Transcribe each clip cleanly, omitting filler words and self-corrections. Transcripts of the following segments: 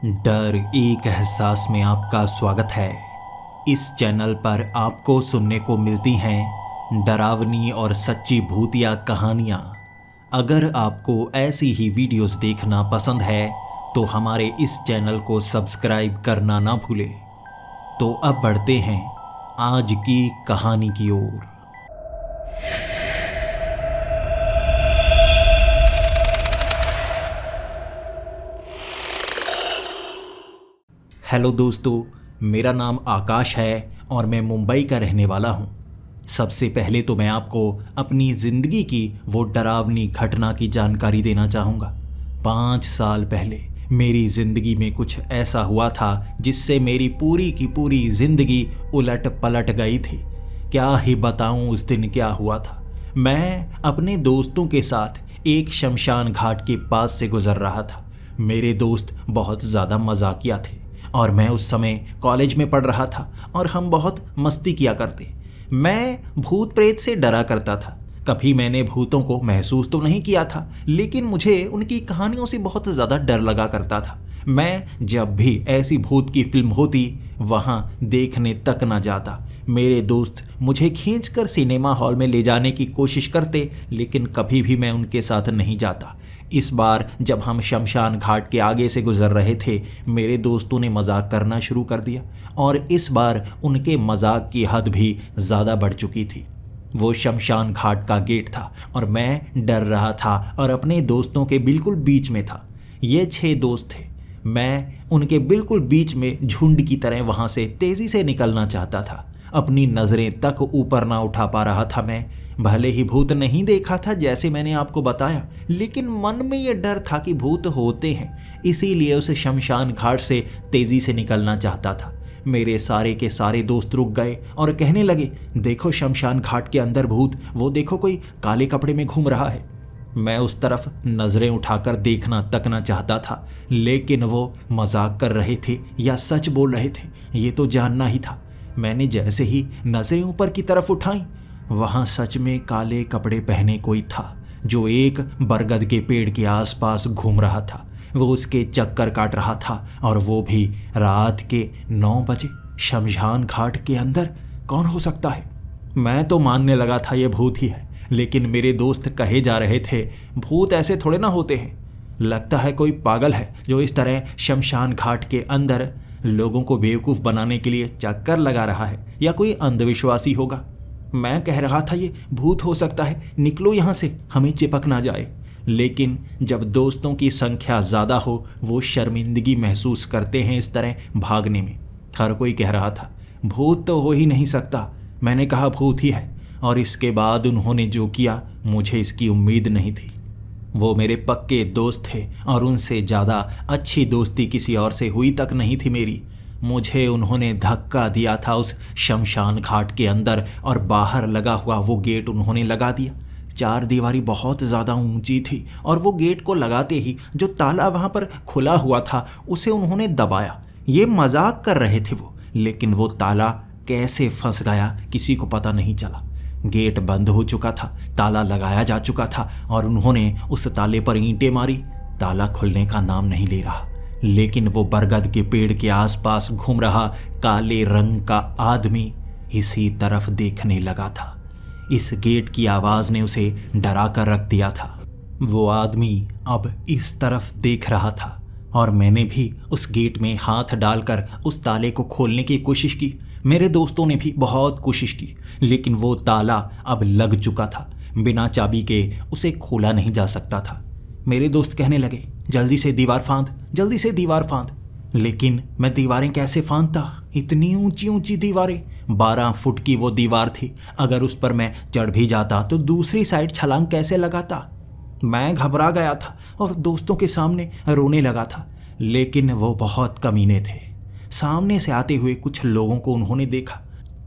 डर एक एहसास में आपका स्वागत है। इस चैनल पर आपको सुनने को मिलती हैं डरावनी और सच्ची भूतिया कहानियाँ। अगर आपको ऐसी ही वीडियोस देखना पसंद है तो हमारे इस चैनल को सब्सक्राइब करना ना भूलें। तो अब बढ़ते हैं आज की कहानी की ओर। हेलो दोस्तों, मेरा नाम आकाश है और मैं मुंबई का रहने वाला हूँ। सबसे पहले तो मैं आपको अपनी ज़िंदगी की वो डरावनी घटना की जानकारी देना चाहूँगा। 5 साल पहले मेरी ज़िंदगी में कुछ ऐसा हुआ था जिससे मेरी पूरी की पूरी ज़िंदगी उलट पलट गई थी। क्या ही बताऊँ उस दिन क्या हुआ था। मैं अपने दोस्तों के साथ एक शमशान घाट के पास से गुज़र रहा था। मेरे दोस्त बहुत ज़्यादा मजाकिया थे और मैं उस समय कॉलेज में पढ़ रहा था और हम बहुत मस्ती किया करते। मैं भूत प्रेत से डरा करता था। कभी मैंने भूतों को महसूस तो नहीं किया था, लेकिन मुझे उनकी कहानियों से बहुत ज़्यादा डर लगा करता था। मैं जब भी ऐसी भूत की फिल्म होती वहाँ देखने तक ना जाता। मेरे दोस्त मुझे खींचकर सिनेमा हॉल में ले जाने की कोशिश करते, लेकिन कभी भी मैं उनके साथ नहीं जाता। इस बार जब हम शमशान घाट के आगे से गुजर रहे थे, मेरे दोस्तों ने मजाक करना शुरू कर दिया और इस बार उनके मजाक की हद भी ज़्यादा बढ़ चुकी थी। वो शमशान घाट का गेट था और मैं डर रहा था और अपने दोस्तों के बिल्कुल बीच में था। ये 6 दोस्त थे। मैं उनके बिल्कुल बीच में झुंड की तरह वहाँ से तेज़ी से निकलना चाहता था। अपनी नज़रें तक ऊपर ना उठा पा रहा था मैं। भले ही भूत नहीं देखा था जैसे मैंने आपको बताया, लेकिन मन में ये डर था कि भूत होते हैं, इसीलिए उस शमशान घाट से तेज़ी से निकलना चाहता था। मेरे सारे के सारे दोस्त रुक गए और कहने लगे, देखो शमशान घाट के अंदर भूत, वो देखो कोई काले कपड़े में घूम रहा है। मैं उस तरफ नज़रें उठाकर देखना तक ना चाहता था, लेकिन वो मजाक कर रहे थे या सच बोल रहे थे ये तो जानना ही था। मैंने जैसे ही नज़रें ऊपर की तरफ उठाई, वहाँ सच में काले कपड़े पहने कोई था जो एक बरगद के पेड़ के आसपास घूम रहा था। वो उसके चक्कर काट रहा था और वो भी रात के 9 बजे शमशान घाट के अंदर। कौन हो सकता है? मैं तो मानने लगा था ये भूत ही है, लेकिन मेरे दोस्त कहे जा रहे थे भूत ऐसे थोड़े ना होते हैं। लगता है कोई पागल है जो इस तरह शमशान घाट के अंदर लोगों को बेवकूफ़ बनाने के लिए चक्कर लगा रहा है, या कोई अंधविश्वासी होगा। मैं कह रहा था ये भूत हो सकता है, निकलो यहाँ से, हमें चिपक ना जाए। लेकिन जब दोस्तों की संख्या ज़्यादा हो, वो शर्मिंदगी महसूस करते हैं इस तरह भागने में। हर कोई कह रहा था भूत तो हो ही नहीं सकता। मैंने कहा भूत ही है, और इसके बाद उन्होंने जो किया मुझे इसकी उम्मीद नहीं थी। वो मेरे पक्के दोस्त थे और उनसे ज़्यादा अच्छी दोस्ती किसी और से हुई तक नहीं थी मेरी। मुझे उन्होंने धक्का दिया था उस शमशान घाट के अंदर और बाहर लगा हुआ वो गेट उन्होंने लगा दिया। 4 दीवारी बहुत ज़्यादा ऊंची थी और वो गेट को लगाते ही जो ताला वहाँ पर खुला हुआ था उसे उन्होंने दबाया। ये मजाक कर रहे थे वो, लेकिन वो ताला कैसे फंस गया किसी को पता नहीं चला। गेट बंद हो चुका था, ताला लगाया जा चुका था और उन्होंने उस ताले पर ईंटें मारी। ताला खुलने का नाम नहीं ले रहा, लेकिन वो बरगद के पेड़ के आसपास घूम रहा काले रंग का आदमी इसी तरफ देखने लगा था। इस गेट की आवाज़ ने उसे डरा कर रख दिया था। वो आदमी अब इस तरफ देख रहा था और मैंने भी उस गेट में हाथ डालकर उस ताले को खोलने की कोशिश की। मेरे दोस्तों ने भी बहुत कोशिश की, लेकिन वो ताला अब लग चुका था। बिना चाबी के उसे खोला नहीं जा सकता था। मेरे दोस्त कहने लगे, जल्दी से दीवार फांद, जल्दी से दीवार फांद। लेकिन मैं दीवारें कैसे फांदता? इतनी ऊंची ऊंची दीवारें, 12 फुट की वो दीवार थी। अगर उस पर मैं चढ़ भी जाता तो दूसरी साइड छलांग कैसे लगाता? मैं घबरा गया था और दोस्तों के सामने रोने लगा था। लेकिन वो बहुत कमीने थे। सामने से आते हुए कुछ लोगों को उन्होंने देखा।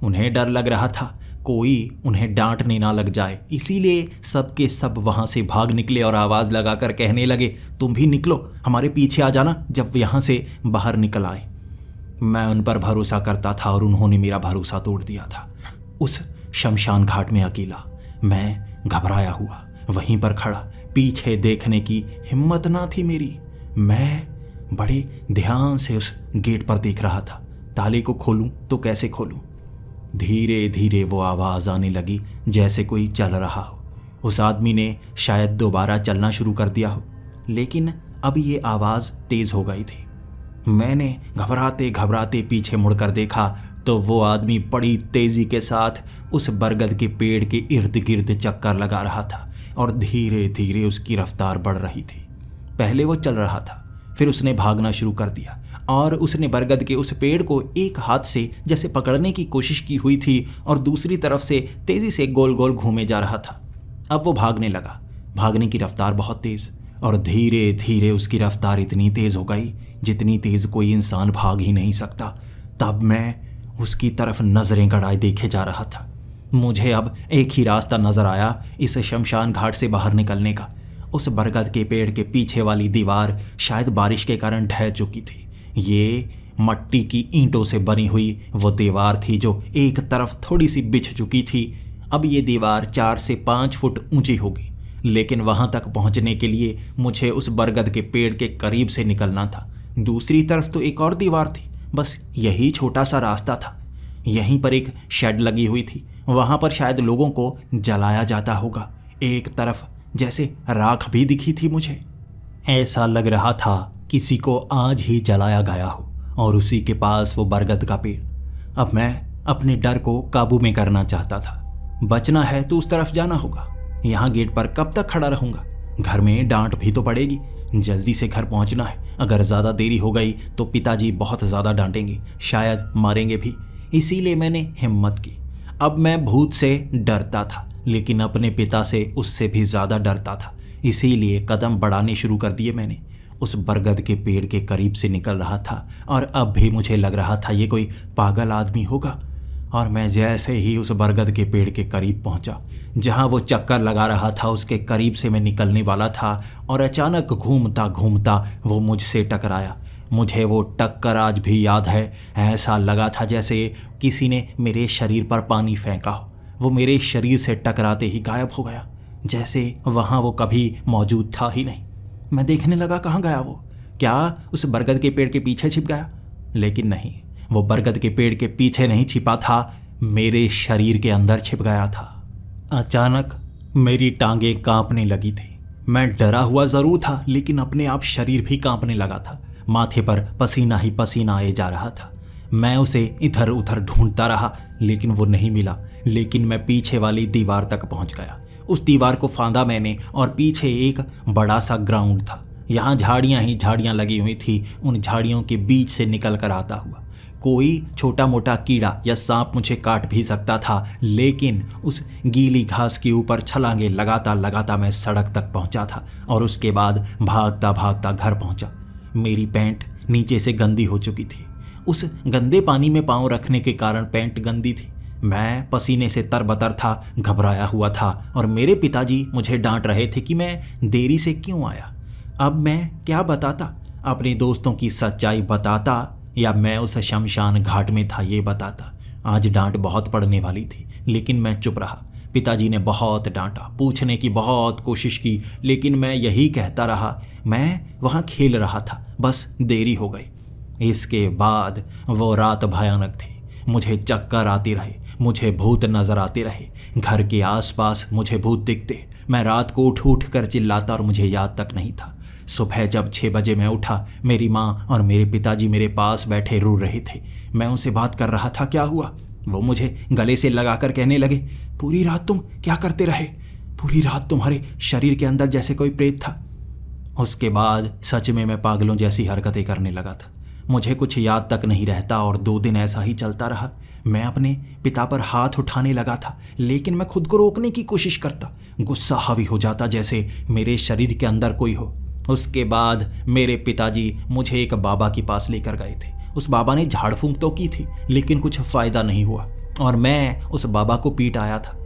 उन्हें डर लग रहा था कोई उन्हें डांटने ना लग जाए, इसीलिए सबके सब वहाँ से भाग निकले और आवाज़ लगाकर कहने लगे, तुम भी निकलो, हमारे पीछे आ जाना जब यहाँ से बाहर निकल आए। मैं उन पर भरोसा करता था और उन्होंने मेरा भरोसा तोड़ दिया था। उस शमशान घाट में अकेला मैं घबराया हुआ वहीं पर खड़ा, पीछे देखने की हिम्मत ना थी मेरी। मैं बड़े ध्यान से उस गेट पर देख रहा था। ताले को खोलूं तो कैसे खोलूं? धीरे धीरे वो आवाज़ आने लगी जैसे कोई चल रहा हो। उस आदमी ने शायद दोबारा चलना शुरू कर दिया हो, लेकिन अब ये आवाज़ तेज़ हो गई थी। मैंने घबराते घबराते पीछे मुड़कर देखा तो वो आदमी बड़ी तेज़ी के साथ उस बरगद के पेड़ के इर्द गिर्द चक्कर लगा रहा था और धीरे धीरे उसकी रफ्तार बढ़ रही थी। पहले वो चल रहा था, फिर उसने भागना शुरू कर दिया और उसने बरगद के उस पेड़ को एक हाथ से जैसे पकड़ने की कोशिश की हुई थी और दूसरी तरफ से तेज़ी से गोल गोल घूमे जा रहा था। अब वो भागने लगा। भागने की रफ्तार बहुत तेज़, और धीरे धीरे उसकी रफ्तार इतनी तेज़ हो गई जितनी तेज़ कोई इंसान भाग ही नहीं सकता। तब मैं उसकी तरफ नज़रें गड़ाए देखे जा रहा था। मुझे अब एक ही रास्ता नज़र आया इस शमशान घाट से बाहर निकलने का। उस बरगद के पेड़ के पीछे वाली दीवार शायद बारिश के कारण ढह चुकी थी। ये मट्टी की ईंटों से बनी हुई वो दीवार थी जो एक तरफ थोड़ी सी बिछ चुकी थी। अब ये दीवार 4 से 5 फुट ऊंची होगी, लेकिन वहाँ तक पहुँचने के लिए मुझे उस बरगद के पेड़ के करीब से निकलना था। दूसरी तरफ तो एक और दीवार थी, बस यही छोटा सा रास्ता था। यहीं पर एक शेड लगी हुई थी, वहाँ पर शायद लोगों को जलाया जाता होगा। एक तरफ जैसे राख भी दिखी थी मुझे। ऐसा लग रहा था किसी को आज ही जलाया गया हो, और उसी के पास वो बरगद का पेड़। अब मैं अपने डर को काबू में करना चाहता था। बचना है तो उस तरफ जाना होगा। यहाँ गेट पर कब तक खड़ा रहूँगा? घर में डांट भी तो पड़ेगी। जल्दी से घर पहुँचना है। अगर ज़्यादा देरी हो गई तो पिताजी बहुत ज़्यादा डांटेंगे, शायद मारेंगे भी। इसीलिए मैंने हिम्मत की। अब मैं भूत से डरता था, लेकिन अपने पिता से उससे भी ज़्यादा डरता था। इसीलिए कदम बढ़ाने शुरू कर दिए मैंने। उस बरगद के पेड़ के करीब से निकल रहा था और अब भी मुझे लग रहा था ये कोई पागल आदमी होगा। और मैं जैसे ही उस बरगद के पेड़ के करीब पहुंचा, जहां वो चक्कर लगा रहा था, उसके करीब से मैं निकलने वाला था और अचानक घूमता घूमता वो मुझसे टकराया। मुझे वो टक्कर आज भी याद है। ऐसा लगा था जैसे किसी ने मेरे शरीर पर पानी फेंका हो। वो मेरे शरीर से टकराते ही गायब हो गया, जैसे वहाँ वो कभी मौजूद था ही नहीं। मैं देखने लगा कहाँ गया वो। क्या उस बरगद के पेड़ के पीछे छिप गया? लेकिन नहीं, वो बरगद के पेड़ के पीछे नहीं छिपा था, मेरे शरीर के अंदर छिप गया था। अचानक मेरी टांगें कांपने लगी थी। मैं डरा हुआ ज़रूर था, लेकिन अपने आप शरीर भी कांपने लगा था। माथे पर पसीना ही पसीना आए जा रहा था। मैं उसे इधर उधर ढूंढता रहा, लेकिन वो नहीं मिला। लेकिन मैं पीछे वाली दीवार तक पहुंच गया। उस दीवार को फांदा मैंने और पीछे एक बड़ा सा ग्राउंड था। यहाँ झाड़ियाँ ही झाड़ियाँ लगी हुई थी। उन झाड़ियों के बीच से निकल कर आता हुआ कोई छोटा मोटा कीड़ा या सांप मुझे काट भी सकता था, लेकिन उस गीली घास के ऊपर छलांगे लगाता लगाता मैं सड़क तक पहुंचा था और उसके बाद भागता भागता घर पहुंचा। मेरी पैंट नीचे से गंदी हो चुकी थी। उस गंदे पानी में पाँव रखने के कारण पैंट गंदी थी। मैं पसीने से तरबतर था, घबराया हुआ था, और मेरे पिताजी मुझे डांट रहे थे कि मैं देरी से क्यों आया। अब मैं क्या बताता? अपने दोस्तों की सच्चाई बताता या मैं उस शमशान घाट में था ये बताता? आज डांट बहुत पड़ने वाली थी, लेकिन मैं चुप रहा। पिताजी ने बहुत डांटा, पूछने की बहुत कोशिश की, लेकिन मैं यही कहता रहा, मैं वहाँ खेल रहा था, बस देरी हो गई। इसके बाद वो रात भयानक थी। मुझे चक्कर आते रहे, मुझे भूत नजर आते रहे। घर के आसपास मुझे भूत दिखते। मैं रात को उठ उठ कर चिल्लाता और मुझे याद तक नहीं था। सुबह जब 6 बजे मैं उठा, मेरी माँ और मेरे पिताजी मेरे पास बैठे रो रहे थे। मैं उनसे बात कर रहा था, क्या हुआ? वो मुझे गले से लगाकर कहने लगे, पूरी रात तुम क्या करते रहे? पूरी रात तुम्हारे शरीर के अंदर जैसे कोई प्रेत था। उसके बाद सच में मैं पागलों जैसी हरकतें करने लगा था। मुझे कुछ याद तक नहीं रहता और 2 दिन ऐसा ही चलता रहा। मैं अपने पिता पर हाथ उठाने लगा था, लेकिन मैं खुद को रोकने की कोशिश करता। गुस्सा हावी हो जाता जैसे मेरे शरीर के अंदर कोई हो। उसके बाद मेरे पिताजी मुझे एक बाबा के पास लेकर गए थे। उस बाबा ने झाड़ फूंक तो की थी, लेकिन कुछ फ़ायदा नहीं हुआ और मैं उस बाबा को पीट आया था।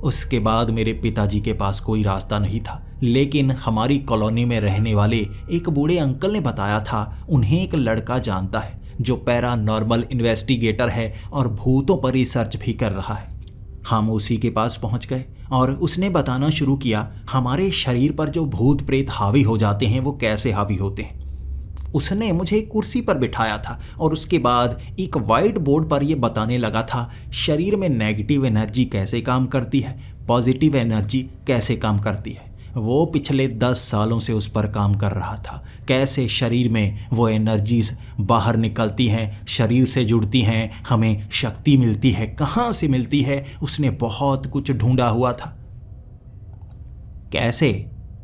उसके बाद मेरे पिताजी के पास कोई रास्ता नहीं था, लेकिन हमारी कॉलोनी में रहने वाले एक बूढ़े अंकल ने बताया था उन्हें एक लड़का जानता है जो पैरानॉर्मल इन्वेस्टिगेटर है और भूतों पर रिसर्च भी कर रहा है। हम उसी के पास पहुंच गए और उसने बताना शुरू किया हमारे शरीर पर जो भूत प्रेत हावी हो जाते हैं वो कैसे हावी होते हैं। उसने मुझे एक कुर्सी पर बिठाया था और उसके बाद एक वाइट बोर्ड पर यह बताने लगा था शरीर में नेगेटिव एनर्जी कैसे काम करती है, पॉजिटिव एनर्जी कैसे काम करती है। वो पिछले 10 सालों से उस पर काम कर रहा था, कैसे शरीर में वो एनर्जीज बाहर निकलती हैं, शरीर से जुड़ती हैं, हमें शक्ति मिलती है, कहाँ से मिलती है। उसने बहुत कुछ ढूंढा हुआ था। कैसे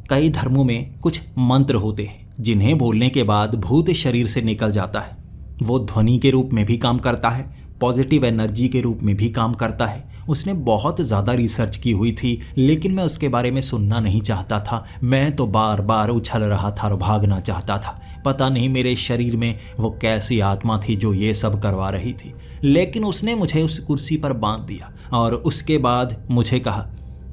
कई धर्मों में कुछ मंत्र होते हैं जिन्हें बोलने के बाद भूत शरीर से निकल जाता है। वो ध्वनि के रूप में भी काम करता है, पॉजिटिव एनर्जी के रूप में भी काम करता है। उसने बहुत ज़्यादा रिसर्च की हुई थी, लेकिन मैं उसके बारे में सुनना नहीं चाहता था। मैं तो बार बार उछल रहा था और भागना चाहता था। पता नहीं मेरे शरीर में वो कैसी आत्मा थी जो ये सब करवा रही थी। लेकिन उसने मुझे उस कुर्सी पर बांध दिया और उसके बाद मुझे कहा,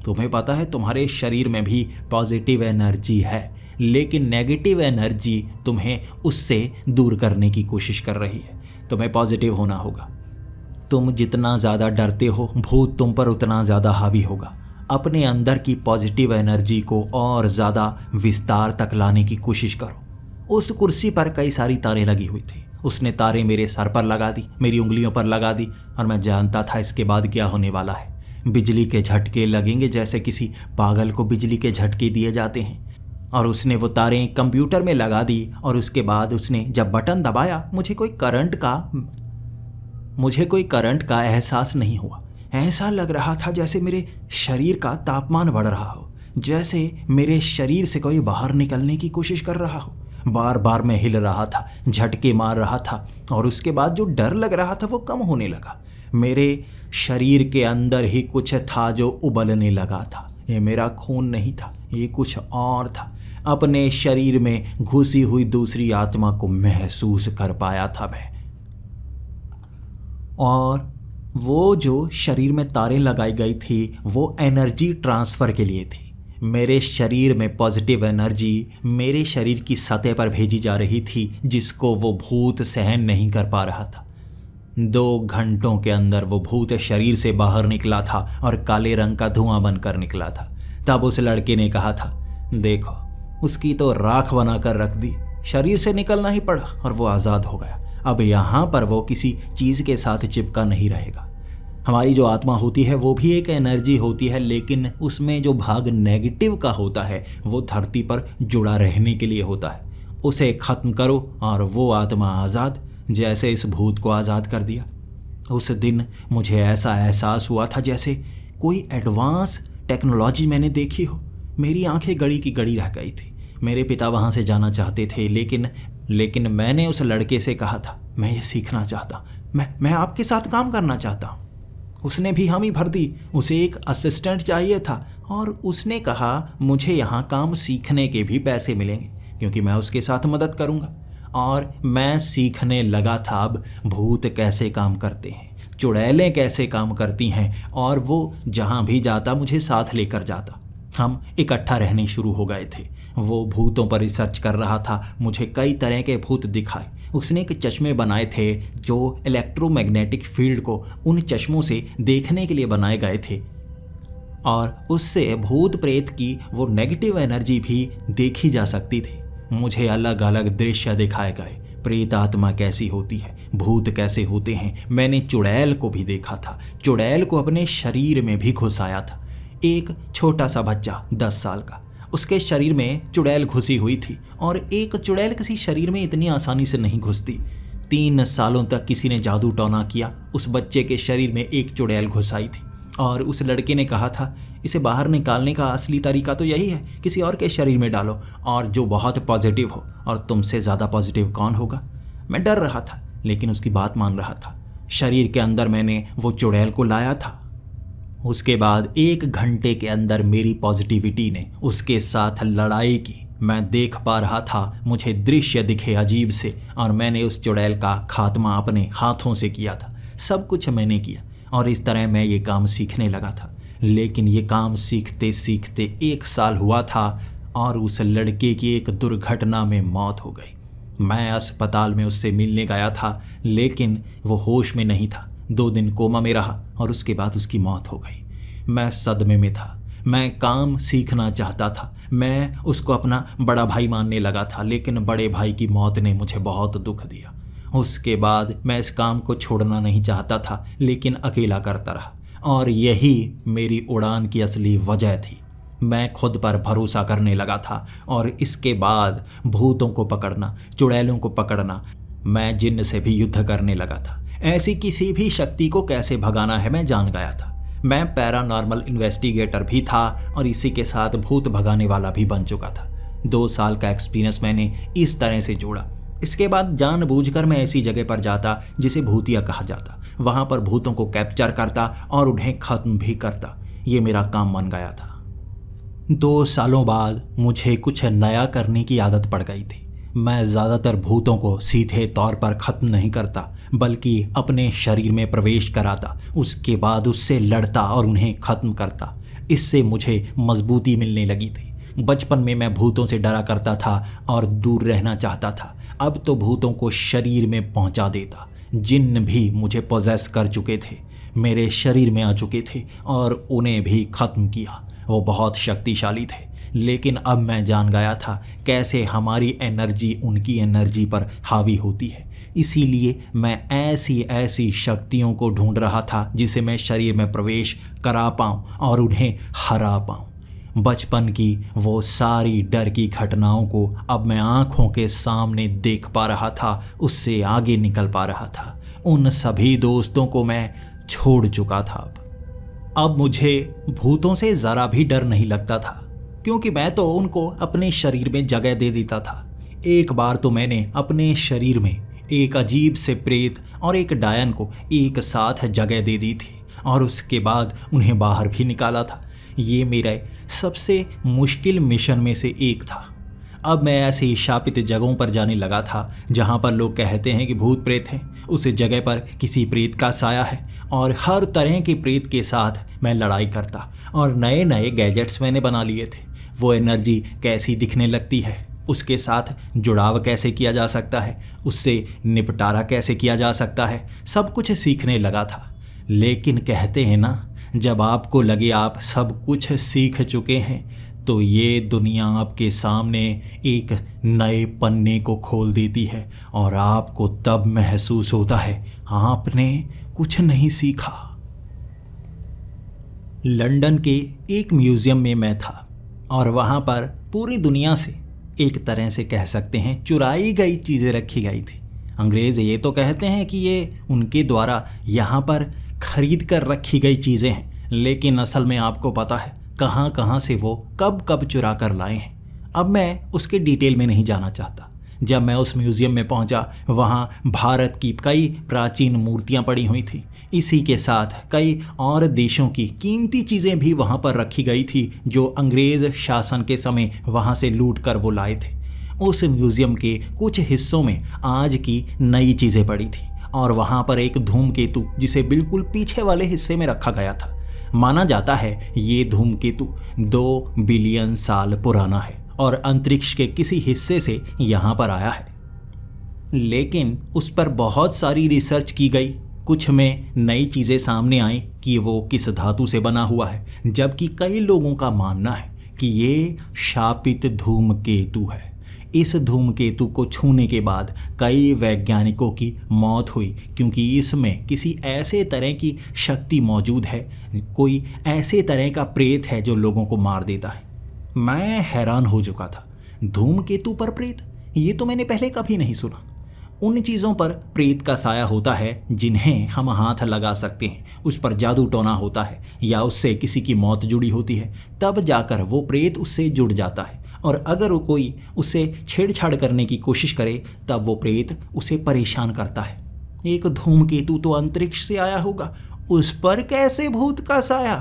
तुम्हें पता है तुम्हारे शरीर में भी पॉजिटिव एनर्जी है, लेकिन नेगेटिव एनर्जी तुम्हें उससे दूर करने की कोशिश कर रही है। तुम्हें पॉजिटिव होना होगा। तुम जितना ज़्यादा डरते हो, भूत तुम पर उतना ज़्यादा हावी होगा। अपने अंदर की पॉजिटिव एनर्जी को और ज़्यादा विस्तार तक लाने की कोशिश करो। उस कुर्सी पर कई सारी तारें लगी हुई थी। उसने तारें मेरे सर पर लगा दी, मेरी उंगलियों पर लगा दी, और मैं जानता था इसके बाद क्या होने वाला है। बिजली के झटके लगेंगे जैसे किसी पागल को बिजली के झटके दिए जाते हैं। और उसने वो तारें कंप्यूटर में लगा दी और उसके बाद उसने जब बटन दबाया, मुझे कोई करंट का एहसास नहीं हुआ। ऐसा लग रहा था जैसे मेरे शरीर का तापमान बढ़ रहा हो, जैसे मेरे शरीर से कोई बाहर निकलने की कोशिश कर रहा हो। बार बार मैं हिल रहा था, झटके मार रहा था, और उसके बाद जो डर लग रहा था वो कम होने लगा। मेरे शरीर के अंदर ही कुछ था जो उबलने लगा था। ये मेरा खून नहीं था, ये कुछ और था। अपने शरीर में घुसी हुई दूसरी आत्मा को महसूस कर पाया था मैं। और वो जो शरीर में तारें लगाई गई थी वो एनर्जी ट्रांसफ़र के लिए थी। मेरे शरीर में पॉजिटिव एनर्जी मेरे शरीर की सतह पर भेजी जा रही थी, जिसको वो भूत सहन नहीं कर पा रहा था। 2 घंटों के अंदर वो भूत शरीर से बाहर निकला था और काले रंग का धुआं बनकर निकला था। तब उस लड़के ने कहा था, देखो, उसकी तो राख बनाकर रख दी, शरीर से निकलना ही पड़ा और वो आज़ाद हो गया। अब यहाँ पर वो किसी चीज़ के साथ चिपका नहीं रहेगा। हमारी जो आत्मा होती है वो भी एक एनर्जी होती है, लेकिन उसमें जो भाग नेगेटिव का होता है वो धरती पर जुड़ा रहने के लिए होता है। उसे ख़त्म करो और वो आत्मा आज़ाद, जैसे इस भूत को आज़ाद कर दिया। उस दिन मुझे ऐसा एहसास हुआ था जैसे कोई एडवांस टेक्नोलॉजी मैंने देखी हो। मेरी आंखें गड़ी की गड़ी रह गई थी। मेरे पिता वहाँ से जाना चाहते थे, लेकिन मैंने उस लड़के से कहा था, मैं ये सीखना चाहता, मैं आपके साथ काम करना चाहता हूँ। उसने भी हामी भर दी। उसे एक असिस्टेंट चाहिए था और उसने कहा मुझे यहाँ काम सीखने के भी पैसे मिलेंगे क्योंकि मैं उसके साथ मदद करूँगा। और मैं सीखने लगा था अब भूत कैसे काम करते हैं, चुड़ैलें कैसे काम करती हैं, और वो जहाँ भी जाता मुझे साथ लेकर जाता। हम इकट्ठा रहने शुरू हो गए थे। वो भूतों पर रिसर्च कर रहा था, मुझे कई तरह के भूत दिखाए। उसने एक चश्मे बनाए थे जो इलेक्ट्रोमैग्नेटिक फील्ड को उन चश्मों से देखने के लिए बनाए गए थे, और उससे भूत प्रेत की वो नेगेटिव एनर्जी भी देखी जा सकती थी। मुझे अलग अलग दृश्य दिखाए गए, प्रेत आत्मा कैसी होती है, भूत कैसे होते हैं। मैंने चुड़ैल को भी देखा था, चुड़ैल को अपने शरीर में भी घुसाया था। एक छोटा सा बच्चा 10 साल का, उसके शरीर में चुड़ैल घुसी हुई थी, और एक चुड़ैल किसी शरीर में इतनी आसानी से नहीं घुसती। 3 सालों तक किसी ने जादू टोना किया, उस बच्चे के शरीर में एक चुड़ैल घुसाई थी, और उस लड़के ने कहा था इसे बाहर निकालने का असली तरीका तो यही है, किसी और के शरीर में डालो और जो बहुत पॉजिटिव हो। और तुमसे ज़्यादा पॉजिटिव कौन होगा? मैं डर रहा था लेकिन उसकी बात मान रहा था। शरीर के अंदर मैंने वो चुड़ैल को लाया था। उसके बाद 1 घंटे के अंदर मेरी पॉजिटिविटी ने उसके साथ लड़ाई की। मैं देख पा रहा था, मुझे दृश्य दिखे अजीब से, और मैंने उस चुड़ैल का खात्मा अपने हाथों से किया था। सब कुछ मैंने किया, और इस तरह मैं ये काम सीखने लगा था। लेकिन ये काम सीखते सीखते 1 साल हुआ था और उस लड़के की एक दुर्घटना में मौत हो गई। मैं अस्पताल में उससे मिलने गया था, लेकिन वो होश में नहीं था। 2 दिन कोमा में रहा और उसके बाद उसकी मौत हो गई। मैं सदमे में था। मैं काम सीखना चाहता था। मैं उसको अपना बड़ा भाई मानने लगा था, लेकिन बड़े भाई की मौत ने मुझे बहुत दुख दिया। उसके बाद मैं इस काम को छोड़ना नहीं चाहता था, लेकिन अकेला करता रहा, और यही मेरी उड़ान की असली वजह थी। मैं खुद पर भरोसा करने लगा था, और इसके बाद भूतों को पकड़ना, चुड़ैलों को पकड़ना, मैं जिन्न से भी युद्ध करने लगा था। ऐसी किसी भी शक्ति को कैसे भगाना है मैं जान गया था। मैं पैरानॉर्मल इन्वेस्टिगेटर भी था और इसी के साथ भूत भगाने वाला भी बन चुका था। 2 साल का एक्सपीरियंस मैंने इस तरह से जोड़ा। इसके बाद जानबूझकर मैं ऐसी जगह पर जाता जिसे भूतिया कहा जाता। वहाँ पर भूतों को कैप्चर करता और उन्हें ख़त्म भी करता। ये मेरा काम बन गया था। 2 सालों बाद मुझे कुछ नया करने की आदत पड़ गई थी। मैं ज़्यादातर भूतों को सीधे तौर पर ख़त्म नहीं करता, बल्कि अपने शरीर में प्रवेश कराता, उसके बाद उससे लड़ता और उन्हें ख़त्म करता। इससे मुझे मजबूती मिलने लगी थी। बचपन में मैं भूतों से डरा करता था और दूर रहना चाहता था। अब तो भूतों को शरीर में पहुंचा देता। जिन्न भी मुझे पोजेस कर चुके थे, मेरे शरीर में आ चुके थे और उन्हें भी ख़त्म किया। वो बहुत शक्तिशाली थे, लेकिन अब मैं जान गया था कैसे हमारी एनर्जी उनकी एनर्जी पर हावी होती है। इसीलिए मैं ऐसी ऐसी शक्तियों को ढूंढ रहा था जिसे मैं शरीर में प्रवेश करा पाऊँ और उन्हें हरा पाऊँ। बचपन की वो सारी डर की घटनाओं को अब मैं आँखों के सामने देख पा रहा था, उससे आगे निकल पा रहा था। उन सभी दोस्तों को मैं छोड़ चुका था। अब मुझे भूतों से ज़रा भी डर नहीं लगता था, क्योंकि मैं तो उनको अपने शरीर में जगह दे देता था। एक बार तो मैंने अपने शरीर में एक अजीब से प्रेत और एक डायन को एक साथ जगह दे दी थी, और उसके बाद उन्हें बाहर भी निकाला था। ये मेरे सबसे मुश्किल मिशन में से एक था। अब मैं ऐसी शापित जगहों पर जाने लगा था जहाँ पर लोग कहते हैं कि भूत प्रेत हैं। उस जगह पर किसी प्रेत का साया है, और हर तरह के प्रेत के साथ मैं लड़ाई करता, और नए नए गैजेट्स मैंने बना लिए थे। वो एनर्जी कैसी दिखने लगती है, उसके साथ जुड़ाव कैसे किया जा सकता है, उससे निपटारा कैसे किया जा सकता है, सब कुछ सीखने लगा था। लेकिन कहते हैं ना, जब आपको लगे आप सब कुछ सीख चुके हैं, तो ये दुनिया आपके सामने एक नए पन्ने को खोल देती है, और आपको तब महसूस होता है आपने कुछ नहीं सीखा। लंदन के एक म्यूज़ियम में मैं था, और वहाँ पर पूरी दुनिया से एक तरह से कह सकते हैं चुराई गई चीज़ें रखी गई थी। अंग्रेज़ ये तो कहते हैं कि ये उनके द्वारा यहाँ पर खरीद कर रखी गई चीज़ें हैं, लेकिन असल में आपको पता है कहाँ कहाँ से वो कब कब चुरा कर लाए हैं। अब मैं उसके डिटेल में नहीं जाना चाहता। जब मैं उस म्यूज़ियम में पहुंचा, वहाँ भारत की कई प्राचीन मूर्तियाँ पड़ी हुई थी। इसी के साथ कई और देशों की कीमती चीज़ें भी वहाँ पर रखी गई थी, जो अंग्रेज़ शासन के समय वहाँ से लूट कर वो लाए थे। उस म्यूज़ियम के कुछ हिस्सों में आज की नई चीज़ें पड़ी थी, और वहाँ पर एक धूमकेतु जिसे बिल्कुल पीछे वाले हिस्से में रखा गया था। माना जाता है ये धूमकेतु 2 बिलियन साल पुराना है और अंतरिक्ष के किसी हिस्से से यहाँ पर आया है। लेकिन उस पर बहुत सारी रिसर्च की गई। कुछ में नई चीज़ें सामने आई कि वो किस धातु से बना हुआ है, जबकि कई लोगों का मानना है कि ये शापित धूमकेतु है। इस धूमकेतु को छूने के बाद कई वैज्ञानिकों की मौत हुई, क्योंकि इसमें किसी ऐसे तरह की शक्ति मौजूद है, कोई ऐसे तरह का प्रेत है जो लोगों को मार देता है। मैं हैरान हो चुका था। धूमकेतु पर प्रेत, ये तो मैंने पहले कभी नहीं सुना। उन चीज़ों पर प्रेत का साया होता है जिन्हें हम हाथ लगा सकते हैं, उस पर जादू टोना होता है या उससे किसी की मौत जुड़ी होती है, तब जाकर वो प्रेत उससे जुड़ जाता है। और अगर वो कोई उसे छेड़छाड़ करने की कोशिश करे तब वो प्रेत उसे परेशान करता है। एक धूमकेतु तो अंतरिक्ष से आया होगा, उस पर कैसे भूत का साया?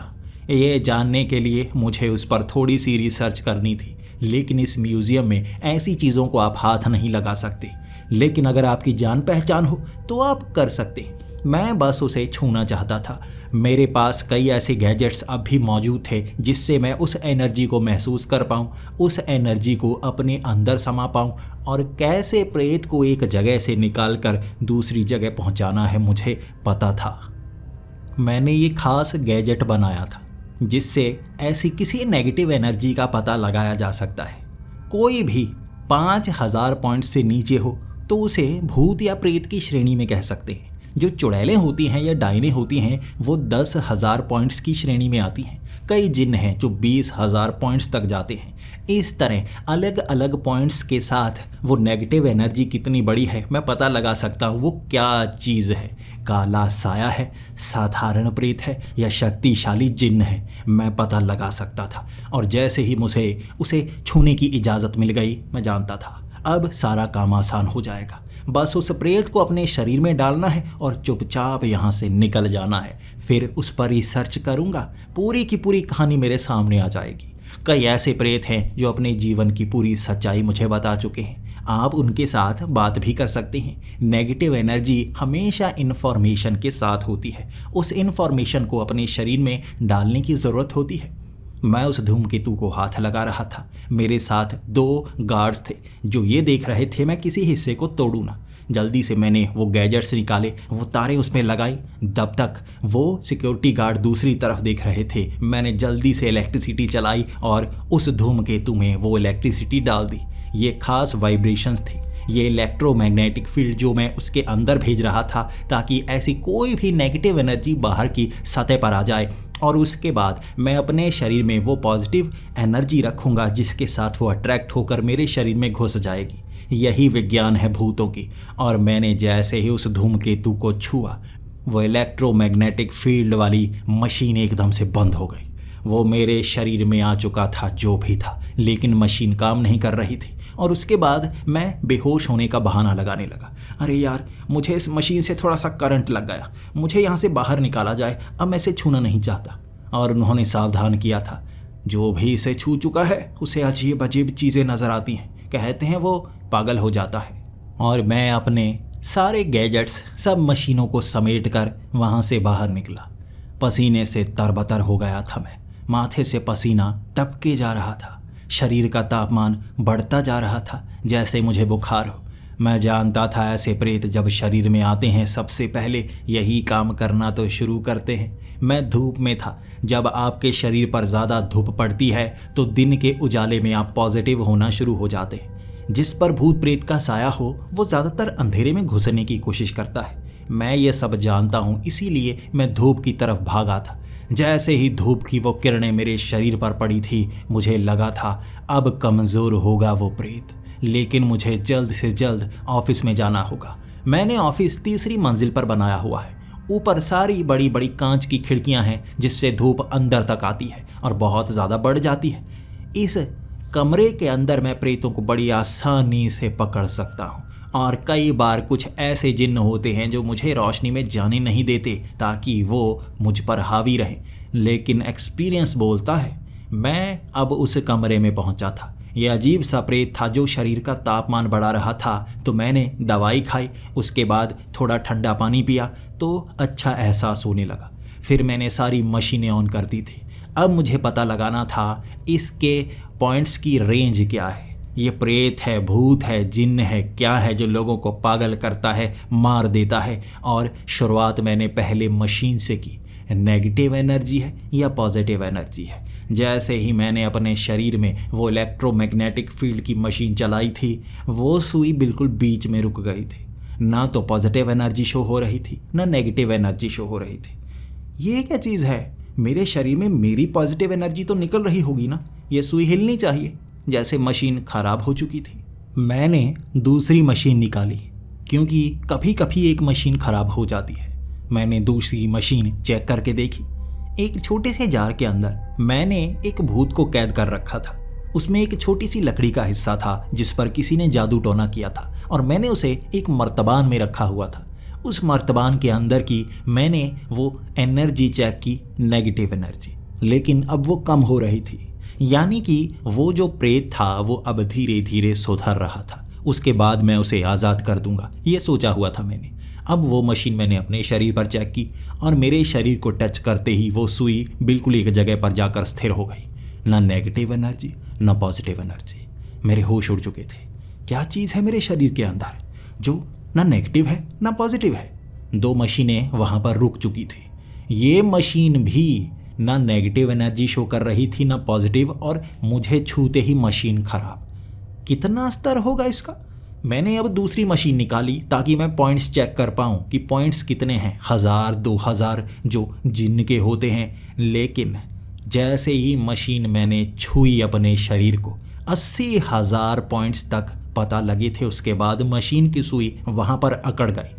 ये जानने के लिए मुझे उस पर थोड़ी सी रिसर्च करनी थी, लेकिन इस म्यूज़ियम में ऐसी चीज़ों को आप हाथ नहीं लगा सकते। लेकिन अगर आपकी जान पहचान हो तो आप कर सकते हैं। मैं बस उसे छूना चाहता था। मेरे पास कई ऐसे गैजेट्स अब भी मौजूद थे जिससे मैं उस एनर्जी को महसूस कर पाऊँ, उस एनर्जी को अपने अंदर समा पाऊँ, और कैसे प्रेत को एक जगह से निकाल कर दूसरी जगह पहुँचाना है मुझे पता था। मैंने ये खास गैजेट बनाया था जिससे ऐसी किसी नेगेटिव एनर्जी का पता लगाया जा सकता है। कोई भी 5000 पॉइंट से नीचे हो तो उसे भूत या प्रेत की श्रेणी में कह सकते हैं। जो चुड़ैलें होती हैं या डायनें होती हैं वो 10,000 पॉइंट्स की श्रेणी में आती हैं। कई जिन्न हैं जो 20,000 पॉइंट्स तक जाते हैं। इस तरह अलग अलग पॉइंट्स के साथ वो नेगेटिव एनर्जी कितनी बड़ी है मैं पता लगा सकता हूँ। वो क्या चीज़ है, काला साया है, साधारण प्रेत है या शक्तिशाली जिन्न है, मैं पता लगा सकता था। और जैसे ही मुझे उसे छूने की इजाज़त मिल गई मैं जानता था अब सारा काम आसान हो जाएगा। बस उस प्रेत को अपने शरीर में डालना है और चुपचाप यहाँ से निकल जाना है। फिर उस पर रिसर्च करूँगा, पूरी की पूरी कहानी मेरे सामने आ जाएगी। कई ऐसे प्रेत हैं जो अपने जीवन की पूरी सच्चाई मुझे बता चुके हैं। आप उनके साथ बात भी कर सकते हैं। नेगेटिव एनर्जी हमेशा इन्फॉर्मेशन के साथ होती है। उस इन्फॉर्मेशन को अपने शरीर में डालने की ज़रूरत होती है। मैं उस धूमकेतु को हाथ लगा रहा था। मेरे साथ 2 गार्ड्स थे जो ये देख रहे थे मैं किसी हिस्से को तोड़ूं ना। जल्दी से मैंने वो गैजेट्स निकाले, वो तारें उसमें लगाई। तब तक वो सिक्योरिटी गार्ड दूसरी तरफ देख रहे थे। मैंने जल्दी से इलेक्ट्रिसिटी चलाई और उस धूमकेतु में वो इलेक्ट्रिसिटी डाल दी। ये खास वाइब्रेशंस थी, ये इलेक्ट्रोमैग्नेटिक फील्ड जो मैं उसके अंदर भेज रहा था ताकि ऐसी कोई भी नेगेटिव एनर्जी बाहर की सतह पर आ जाए। और उसके बाद मैं अपने शरीर में वो पॉजिटिव एनर्जी रखूँगा जिसके साथ वो अट्रैक्ट होकर मेरे शरीर में घुस जाएगी। यही विज्ञान है भूतों की। और मैंने जैसे ही उस धूमकेतु को छुआ वो इलेक्ट्रोमैग्नेटिक फील्ड वाली मशीन एकदम से बंद हो गई। वो मेरे शरीर में आ चुका था जो भी था, लेकिन मशीन काम नहीं कर रही थी। और उसके बाद मैं बेहोश होने का बहाना लगाने लगा। अरे यार, मुझे इस मशीन से थोड़ा सा करंट लग गया, मुझे यहाँ से बाहर निकाला जाए, अब मैं इसे छूना नहीं चाहता। और उन्होंने सावधान किया था, जो भी इसे छू चुका है उसे अजीब अजीब चीज़ें नज़र आती हैं, कहते हैं वो पागल हो जाता है। और मैं अपने सारे गैजेट्स, सब मशीनों को समेट कर वहाँ से बाहर निकला। पसीने से तरबतर हो गया था मैं, माथे से पसीना टपके जा रहा था, शरीर का तापमान बढ़ता जा रहा था जैसे मुझे बुखार हो। मैं जानता था ऐसे प्रेत जब शरीर में आते हैं सबसे पहले यही काम करना तो शुरू करते हैं। मैं धूप में था। जब आपके शरीर पर ज़्यादा धूप पड़ती है तो दिन के उजाले में आप पॉजिटिव होना शुरू हो जाते हैं। जिस पर भूत प्रेत का साया हो वो ज़्यादातर अंधेरे में घुसने की कोशिश करता है। मैं ये सब जानता हूँ, इसीलिए मैं धूप की तरफ भागा था। जैसे ही धूप की वो किरणें मेरे शरीर पर पड़ी थी मुझे लगा था अब कमज़ोर होगा वो प्रेत, लेकिन मुझे जल्द से जल्द ऑफिस में जाना होगा। मैंने ऑफिस 3री मंजिल पर बनाया हुआ है। ऊपर सारी बड़ी बड़ी कांच की खिड़कियां हैं जिससे धूप अंदर तक आती है और बहुत ज़्यादा बढ़ जाती है। इस कमरे के अंदर मैं प्रेतों को बड़ी आसानी से पकड़ सकता हूँ। और कई बार कुछ ऐसे जिन्न होते हैं जो मुझे रोशनी में जाने नहीं देते ताकि वो मुझ पर हावी रहें, लेकिन एक्सपीरियंस बोलता है। मैं अब उस कमरे में पहुंचा था। ये अजीब सा प्रेत था जो शरीर का तापमान बढ़ा रहा था, तो मैंने दवाई खाई, उसके बाद थोड़ा ठंडा पानी पिया तो अच्छा एहसास होने लगा। फिर मैंने सारी मशीनें ऑन कर दी थी। अब मुझे पता लगाना था इसके पॉइंट्स की रेंज क्या है। ये प्रेत है, भूत है, जिन्न है, क्या है जो लोगों को पागल करता है, मार देता है। और शुरुआत मैंने पहले मशीन से की, नेगेटिव एनर्जी है या पॉजिटिव एनर्जी है। जैसे ही मैंने अपने शरीर में वो इलेक्ट्रोमैग्नेटिक फील्ड की मशीन चलाई थी वो सुई बिल्कुल बीच में रुक गई थी। ना तो पॉजिटिव एनर्जी शो हो रही थी ना नेगेटिव एनर्जी शो हो रही थी। ये क्या चीज़ है? मेरे शरीर में मेरी पॉजिटिव एनर्जी तो निकल रही होगी ना, ये सुई हिलनी चाहिए। जैसे मशीन खराब हो चुकी थी। मैंने दूसरी मशीन निकाली क्योंकि कभी कभी एक मशीन खराब हो जाती है। मैंने दूसरी मशीन चेक करके देखी। एक छोटे से जार के अंदर मैंने एक भूत को कैद कर रखा था। उसमें एक छोटी सी लकड़ी का हिस्सा था जिस पर किसी ने जादू टोना किया था और मैंने उसे एक मर्तबान में रखा हुआ था। उस मर्तबान के अंदर की मैंने वो एनर्जी चेक की, नेगेटिव एनर्जी, लेकिन अब वो कम हो रही थी। यानी कि वो जो प्रेत था वो अब धीरे धीरे सुधर रहा था। उसके बाद मैं उसे आज़ाद कर दूंगा, ये सोचा हुआ था मैंने। अब वो मशीन मैंने अपने शरीर पर चेक की और मेरे शरीर को टच करते ही वो सुई बिल्कुल एक जगह पर जाकर स्थिर हो गई। ना नेगेटिव एनर्जी ना पॉजिटिव एनर्जी। मेरे होश उड़ चुके थे। क्या चीज़ है मेरे शरीर के अंदर जो ना नेगेटिव है ना पॉजिटिव है? 2 मशीनें वहाँ पर रुक चुकी थी। ये मशीन भी ना नेगेटिव एनर्जी शो कर रही थी ना पॉजिटिव, और मुझे छूते ही मशीन खराब। कितना स्तर होगा इसका। मैंने अब दूसरी मशीन निकाली ताकि मैं पॉइंट्स चेक कर पाऊँ कि पॉइंट्स कितने हैं, 1000 2000 जो जिन्न के होते हैं। लेकिन जैसे ही मशीन मैंने छुई अपने शरीर को, 80,000 पॉइंट्स तक पता लगे थे। उसके बाद मशीन की सुई वहाँ पर अकड़ गई।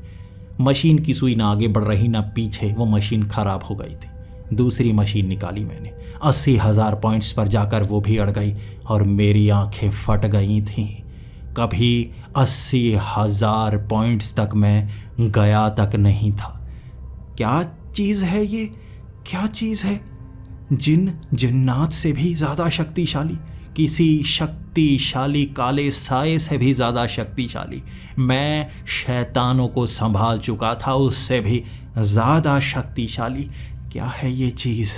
मशीन की सुई ना आगे बढ़ रही ना पीछे, वो मशीन खराब हो गई थी। दूसरी मशीन निकाली मैंने, 80,000 पॉइंट्स पर जाकर वो भी अड़ गई और मेरी आंखें फट गई थीं। कभी 80,000 पॉइंट्स तक मैं गया तक नहीं था। क्या चीज़ है ये, क्या चीज़ है। जिन्नात से भी ज़्यादा शक्तिशाली, किसी शक्तिशाली काले साए से भी ज़्यादा शक्तिशाली। मैं शैतानों को संभाल चुका था, उससे भी ज़्यादा शक्तिशाली। क्या है ये चीज़।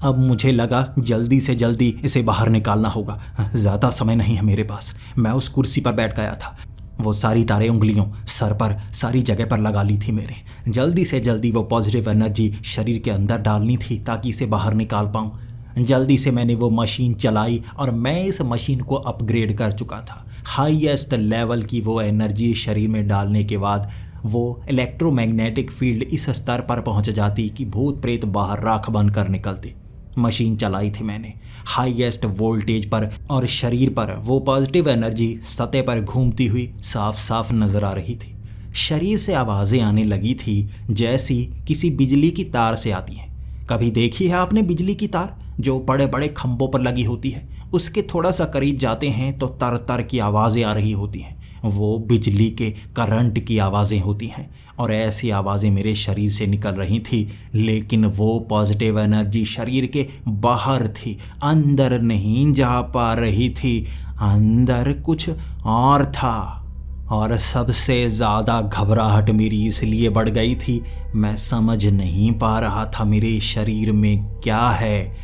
अब मुझे लगा जल्दी से जल्दी इसे बाहर निकालना होगा, ज़्यादा समय नहीं है मेरे पास। मैं उस कुर्सी पर बैठ गया था। वो सारी तारें उंगलियों, सर पर, सारी जगह पर लगा ली थी मेरे। जल्दी से जल्दी वो पॉजिटिव एनर्जी शरीर के अंदर डालनी थी ताकि इसे बाहर निकाल पाऊँ। जल्दी से मैंने वो मशीन चलाई और मैं इस मशीन को अपग्रेड कर चुका था। हाईएस्ट लेवल की वो एनर्जी शरीर में डालने के बाद वो इलेक्ट्रोमैग्नेटिक फील्ड इस स्तर पर पहुंच जाती कि भूत प्रेत बाहर राख बनकर निकलते। मशीन चलाई थी मैंने हाईएस्ट वोल्टेज पर और शरीर पर वो पॉजिटिव एनर्जी सतह पर घूमती हुई साफ साफ नजर आ रही थी। शरीर से आवाज़ें आने लगी थी जैसी किसी बिजली की तार से आती हैं। कभी देखी है आपने बिजली की तार जो बड़े बड़े खंभों पर लगी होती है, उसके थोड़ा सा करीब जाते हैं तो तर तर की आवाज़ें आ रही होती हैं। वो बिजली के करंट की आवाज़ें होती हैं और ऐसी आवाज़ें मेरे शरीर से निकल रही थी। लेकिन वो पॉजिटिव एनर्जी शरीर के बाहर थी, अंदर नहीं जा पा रही थी। अंदर कुछ और था और सबसे ज़्यादा घबराहट मेरी इसलिए बढ़ गई थी, मैं समझ नहीं पा रहा था मेरे शरीर में क्या है।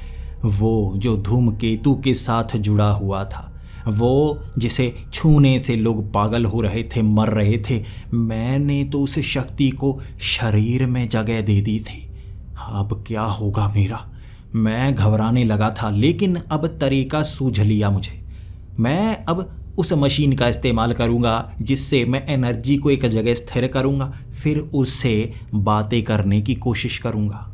वो जो धूमकेतु के साथ जुड़ा हुआ था, वो जिसे छूने से लोग पागल हो रहे थे, मर रहे थे, मैंने तो उस शक्ति को शरीर में जगह दे दी थी। अब क्या होगा मेरा। मैं घबराने लगा था, लेकिन अब तरीका सूझ लिया मुझे। मैं अब उस मशीन का इस्तेमाल करूँगा जिससे मैं एनर्जी को एक जगह स्थिर करूँगा, फिर उससे बातें करने की कोशिश करूँगा।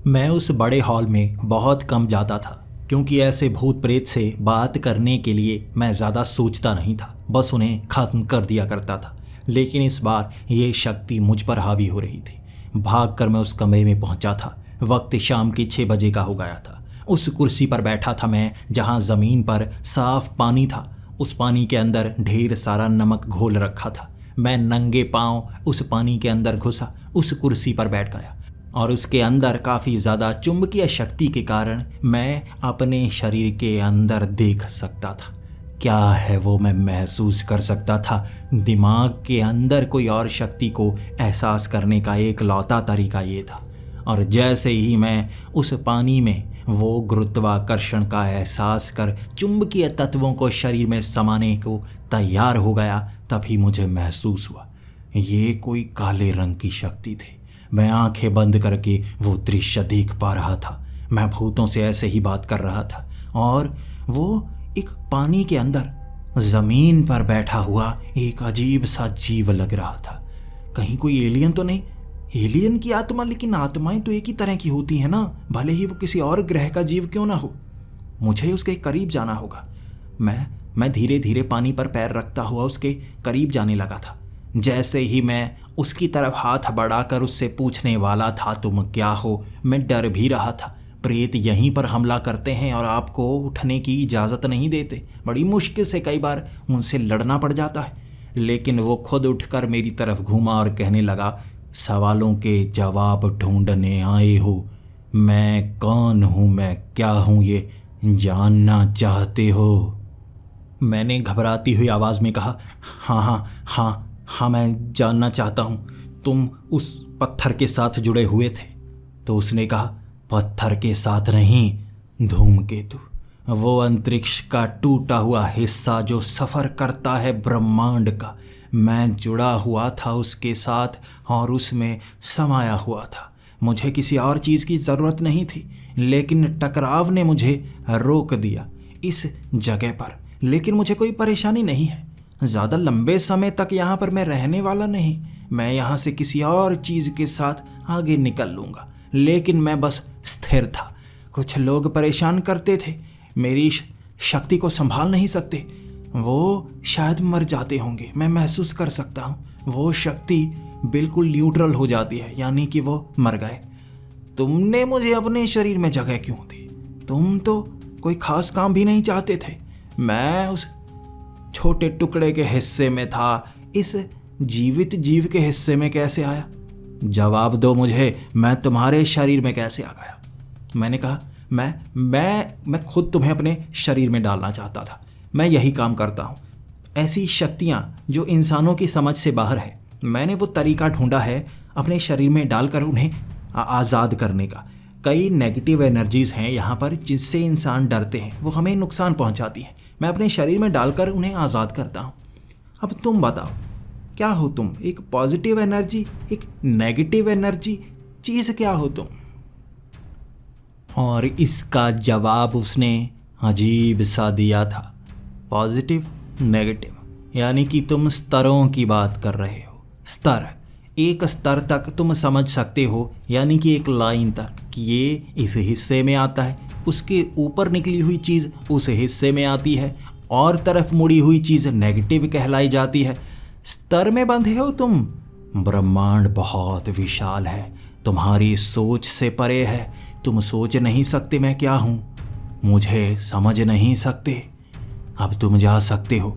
मैं उस बड़े हॉल में बहुत कम जाता था क्योंकि ऐसे भूत प्रेत से बात करने के लिए मैं ज़्यादा सोचता नहीं था, बस उन्हें ख़त्म कर दिया करता था। लेकिन इस बार ये शक्ति मुझ पर हावी हो रही थी। भागकर मैं उस कमरे में पहुंचा था। वक्त शाम के 6 बजे का हो गया था। उस कुर्सी पर बैठा था मैं जहां ज़मीन पर साफ पानी था। उस पानी के अंदर ढेर सारा नमक घोल रखा था। मैं नंगे पाँव उस पानी के अंदर घुसा, उस कुर्सी पर बैठ गया और उसके अंदर काफ़ी ज़्यादा चुंबकीय शक्ति के कारण मैं अपने शरीर के अंदर देख सकता था। क्या है वो मैं महसूस कर सकता था। दिमाग के अंदर कोई और शक्ति को एहसास करने का एकलौता तरीका ये था। और जैसे ही मैं उस पानी में वो गुरुत्वाकर्षण का एहसास कर चुंबकीय तत्वों को शरीर में समाने को तैयार हो गया, तभी मुझे महसूस हुआ ये कोई काले रंग की शक्ति थी। मैं आंखें बंद करके वो दृश्य देख पा रहा था। मैं भूतों से ऐसे ही बात कर रहा था और वो एक पानी के अंदर ज़मीन पर बैठा हुआ एक अजीब सा जीव लग रहा था। कहीं कोई एलियन तो नहीं। एलियन की आत्मा, लेकिन आत्माएं तो एक ही तरह की होती हैं ना, भले ही वो किसी और ग्रह का जीव क्यों ना हो। मुझे उसके करीब जाना होगा। मैं धीरे धीरे पानी पर पैर रखता हुआ उसके करीब जाने लगा था। जैसे ही मैं उसकी तरफ हाथ बढ़ाकर उससे पूछने वाला था तुम क्या हो, मैं डर भी रहा था। प्रेत यहीं पर हमला करते हैं और आपको उठने की इजाज़त नहीं देते। बड़ी मुश्किल से कई बार उनसे लड़ना पड़ जाता है। लेकिन वो खुद उठकर मेरी तरफ घूमा और कहने लगा, सवालों के जवाब ढूंढने आए हो। मैं कौन हूँ, मैं क्या हूँ, ये जानना चाहते हो? मैंने घबराती हुई आवाज़ में कहा, हाँ, मैं जानना चाहता हूँ। तुम उस पत्थर के साथ जुड़े हुए थे? तो उसने कहा, पत्थर के साथ नहीं, धूमकेतु, वो अंतरिक्ष का टूटा हुआ हिस्सा जो सफ़र करता है ब्रह्मांड का। मैं जुड़ा हुआ था उसके साथ और उसमें समाया हुआ था। मुझे किसी और चीज़ की ज़रूरत नहीं थी, लेकिन टकराव ने मुझे रोक दिया इस जगह पर। लेकिन मुझे कोई परेशानी नहीं है, ज़्यादा लंबे समय तक यहाँ पर मैं रहने वाला नहीं। मैं यहाँ से किसी और चीज़ के साथ आगे निकल लूँगा। लेकिन मैं बस स्थिर था। कुछ लोग परेशान करते थे, मेरी शक्ति को संभाल नहीं सकते। वो शायद मर जाते होंगे, मैं महसूस कर सकता हूँ। वो शक्ति बिल्कुल न्यूट्रल हो जाती है, यानी कि वो मर गए। तुमने मुझे अपने शरीर में जगह क्यों दी? तुम तो कोई खास काम भी नहीं चाहते थे। मैं उस छोटे टुकड़े के हिस्से में था, इस जीवित जीव के हिस्से में कैसे आया? जवाब दो मुझे, मैं तुम्हारे शरीर में कैसे आ गया? मैंने कहा, मैं खुद तुम्हें अपने शरीर में डालना चाहता था। मैं यही काम करता हूँ। ऐसी शक्तियाँ जो इंसानों की समझ से बाहर है, मैंने वो तरीका ढूंढा है अपने शरीर में डालकर उन्हें आज़ाद करने का। कई नेगेटिव एनर्जीज़ हैं यहाँ पर जिससे इंसान डरते हैं, वो हमें नुकसान पहुँचाती हैं। मैं अपने शरीर में डालकर उन्हें आज़ाद करता हूँ। अब तुम बताओ, क्या हो तुम? एक पॉजिटिव एनर्जी, एक नेगेटिव एनर्जी, चीज़ क्या हो तुम? और इसका जवाब उसने अजीब सा दिया था, पॉजिटिव नेगेटिव, यानी कि तुम स्तरों की बात कर रहे हो। स्तर, एक स्तर तक तुम समझ सकते हो, यानी कि एक लाइन तक कि ये इस हिस्से में आता है, उसके ऊपर निकली हुई चीज़ उस हिस्से में आती है, और तरफ मुड़ी हुई चीज़ नेगेटिव कहलाई जाती है। स्तर में बंधे हो तुम। ब्रह्मांड बहुत विशाल है, तुम्हारी सोच से परे है। तुम सोच नहीं सकते मैं क्या हूँ, मुझे समझ नहीं सकते। अब तुम जा सकते हो,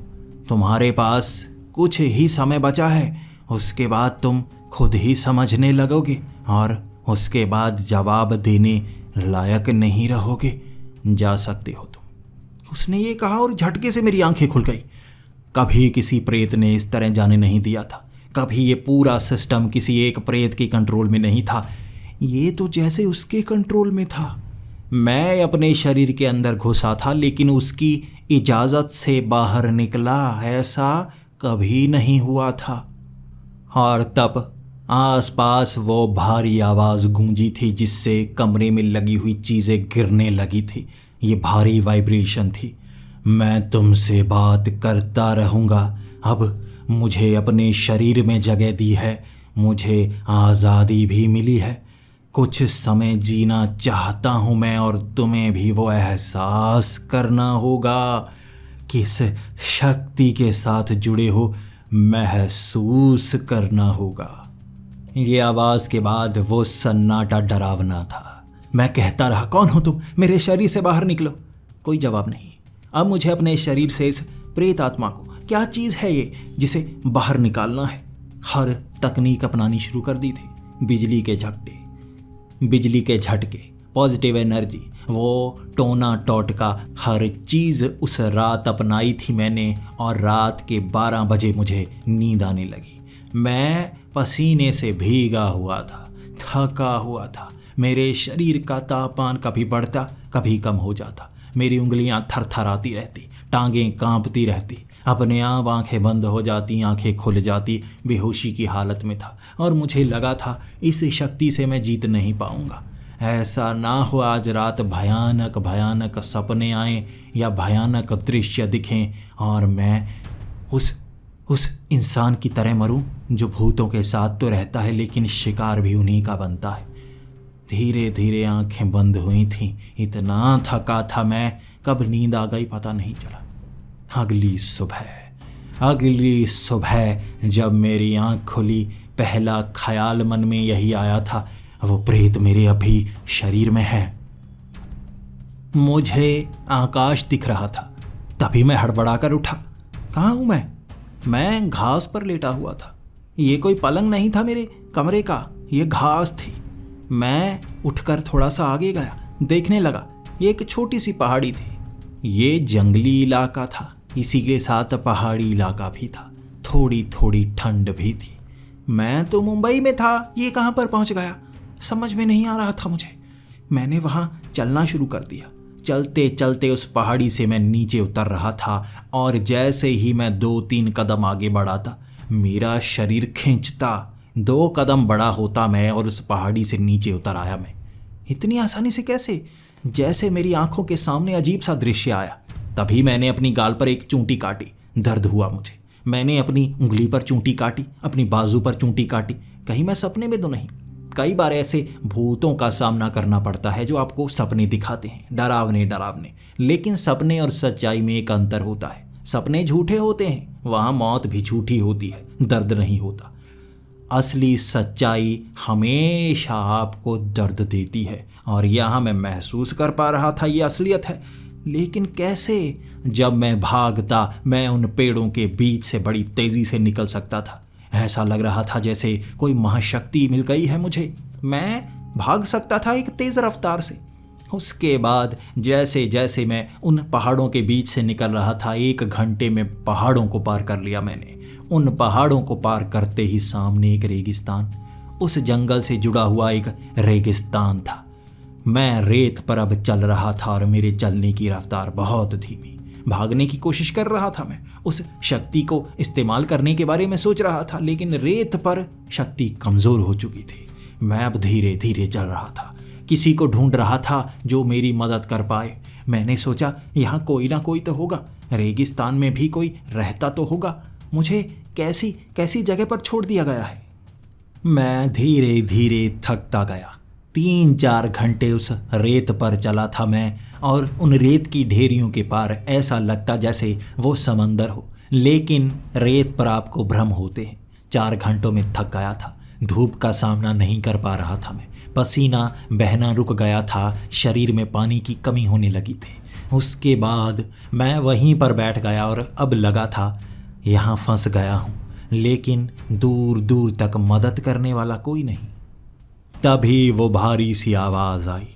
तुम्हारे पास कुछ ही समय बचा है, उसके बाद तुम खुद ही समझने लगोगे और उसके बाद जवाब देने लायक नहीं रहोगे। जा सकते हो तुम। उसने ये कहा और झटके से मेरी आंखें खुल गई। कभी किसी प्रेत ने इस तरह जाने नहीं दिया था। कभी ये पूरा सिस्टम किसी एक प्रेत के कंट्रोल में नहीं था। ये तो जैसे उसके कंट्रोल में था। मैं अपने शरीर के अंदर घुसा था, लेकिन उसकी इजाज़त से बाहर निकला, ऐसा कभी नहीं हुआ था। और तब आसपास वो भारी आवाज़ गूंजी थी जिससे कमरे में लगी हुई चीज़ें गिरने लगी थी। ये भारी वाइब्रेशन थी। मैं तुमसे बात करता रहूँगा। अब मुझे अपने शरीर में जगह दी है, मुझे आज़ादी भी मिली है। कुछ समय जीना चाहता हूँ मैं, और तुम्हें भी वो एहसास करना होगा। किस शक्ति के साथ जुड़े हो महसूस करना होगा। ये आवाज़ के बाद वो सन्नाटा डरावना था। मैं कहता रहा, कौन हो तुम? मेरे शरीर से बाहर निकलो। कोई जवाब नहीं। अब मुझे अपने शरीर से इस प्रेत आत्मा को, क्या चीज़ है ये जिसे बाहर निकालना है। हर तकनीक अपनानी शुरू कर दी थी। बिजली के झटके, पॉजिटिव एनर्जी, वो टोना टोटका, हर चीज़ उस रात अपनाई थी मैंने। और रात के 12 बजे मुझे नींद आने लगी। मैं पसीने से भीगा हुआ था, थका हुआ था। मेरे शरीर का तापमान कभी बढ़ता, कभी कम हो जाता। मेरी उंगलियां थरथराती रहती, टांगें कांपती रहती। अपने आप आंखें बंद हो जाती, आंखें खुल जाती। बेहोशी की हालत में था और मुझे लगा था इस शक्ति से मैं जीत नहीं पाऊंगा। ऐसा ना हो आज रात भयानक भयानक सपने आए या भयानक दृश्य दिखें और मैं उस इंसान की तरह मरूं जो भूतों के साथ तो रहता है लेकिन शिकार भी उन्हीं का बनता है। धीरे धीरे आंखें बंद हुई थीं। इतना थका था मैं, कब नींद आ गई पता नहीं चला। अगली सुबह जब मेरी आंख खुली, पहला ख्याल मन में यही आया था, वो प्रेत मेरे अभी शरीर में है। मुझे आकाश दिख रहा था। तभी मैं हड़बड़ाकर उठा। कहाँ हूँ मैं घास पर लेटा हुआ था। ये कोई पलंग नहीं था मेरे कमरे का, ये घास थी। मैं उठकर थोड़ा सा आगे गया, देखने लगा। ये एक छोटी सी पहाड़ी थी। ये जंगली इलाका था, इसी के साथ पहाड़ी इलाका भी था। थोड़ी थोड़ी ठंड भी थी। मैं तो मुंबई में था, ये कहाँ पर पहुँच गया समझ में नहीं आ रहा था मुझे। मैंने वहाँ चलना शुरू कर दिया। चलते चलते उस पहाड़ी से मैं नीचे उतर रहा था और जैसे ही मैं 2-3 कदम आगे बढ़ाता, मेरा शरीर खींचता, 2 कदम बड़ा होता मैं और उस पहाड़ी से नीचे उतर आया मैं। इतनी आसानी से कैसे? जैसे मेरी आंखों के सामने अजीब सा दृश्य आया। तभी मैंने अपनी गाल पर एक चूंटी काटी। दर्द हुआ मुझे। मैंने अपनी उंगली पर चूंटी काटी, अपनी बाजू पर चूंटी काटी। कहीं मैं सपने में तो नहीं? कई बार ऐसे भूतों का सामना करना पड़ता है जो आपको सपने दिखाते हैं, डरावने डरावने। लेकिन सपने और सच्चाई में एक अंतर होता है। सपने झूठे होते हैं, वहाँ मौत भी झूठी होती है, दर्द नहीं होता। असली सच्चाई हमेशा आपको दर्द देती है और यहाँ मैं महसूस कर पा रहा था ये असलियत है। लेकिन कैसे? जब मैं भागता मैं उन पेड़ों के बीच से बड़ी तेजी से निकल सकता था। ऐसा लग रहा था जैसे कोई महाशक्ति मिल गई है मुझे। मैं भाग सकता था एक तेज रफ्तार से। उसके बाद जैसे जैसे मैं उन पहाड़ों के बीच से निकल रहा था, 1 घंटे में पहाड़ों को पार कर लिया मैंने। उन पहाड़ों को पार करते ही सामने एक रेगिस्तान, उस जंगल से जुड़ा हुआ एक रेगिस्तान था। मैं रेत पर अब चल रहा था और मेरे चलने की रफ्तार बहुत धीमी। भागने की कोशिश कर रहा था मैं, उस शक्ति को इस्तेमाल करने के बारे में सोच रहा था, लेकिन रेत पर शक्ति कमज़ोर हो चुकी थी। मैं अब धीरे धीरे चल रहा था, किसी को ढूंढ रहा था जो मेरी मदद कर पाए। मैंने सोचा यहाँ कोई ना कोई तो होगा, रेगिस्तान में भी कोई रहता तो होगा। मुझे कैसी कैसी जगह पर छोड़ दिया गया है। मैं धीरे धीरे थकता गया। 3-4 घंटे उस रेत पर चला था मैं, और उन रेत की ढेरियों के पार ऐसा लगता जैसे वो समंदर हो। लेकिन रेत पर आपको भ्रम होते हैं। 4 घंटों में थक गया था। धूप का सामना नहीं कर पा रहा था मैं। पसीना बहना रुक गया था, शरीर में पानी की कमी होने लगी थी। उसके बाद मैं वहीं पर बैठ गया और अब लगा था यहाँ फंस गया हूँ, लेकिन दूर दूर तक मदद करने वाला कोई नहीं। तभी वो भारी सी आवाज़ आई,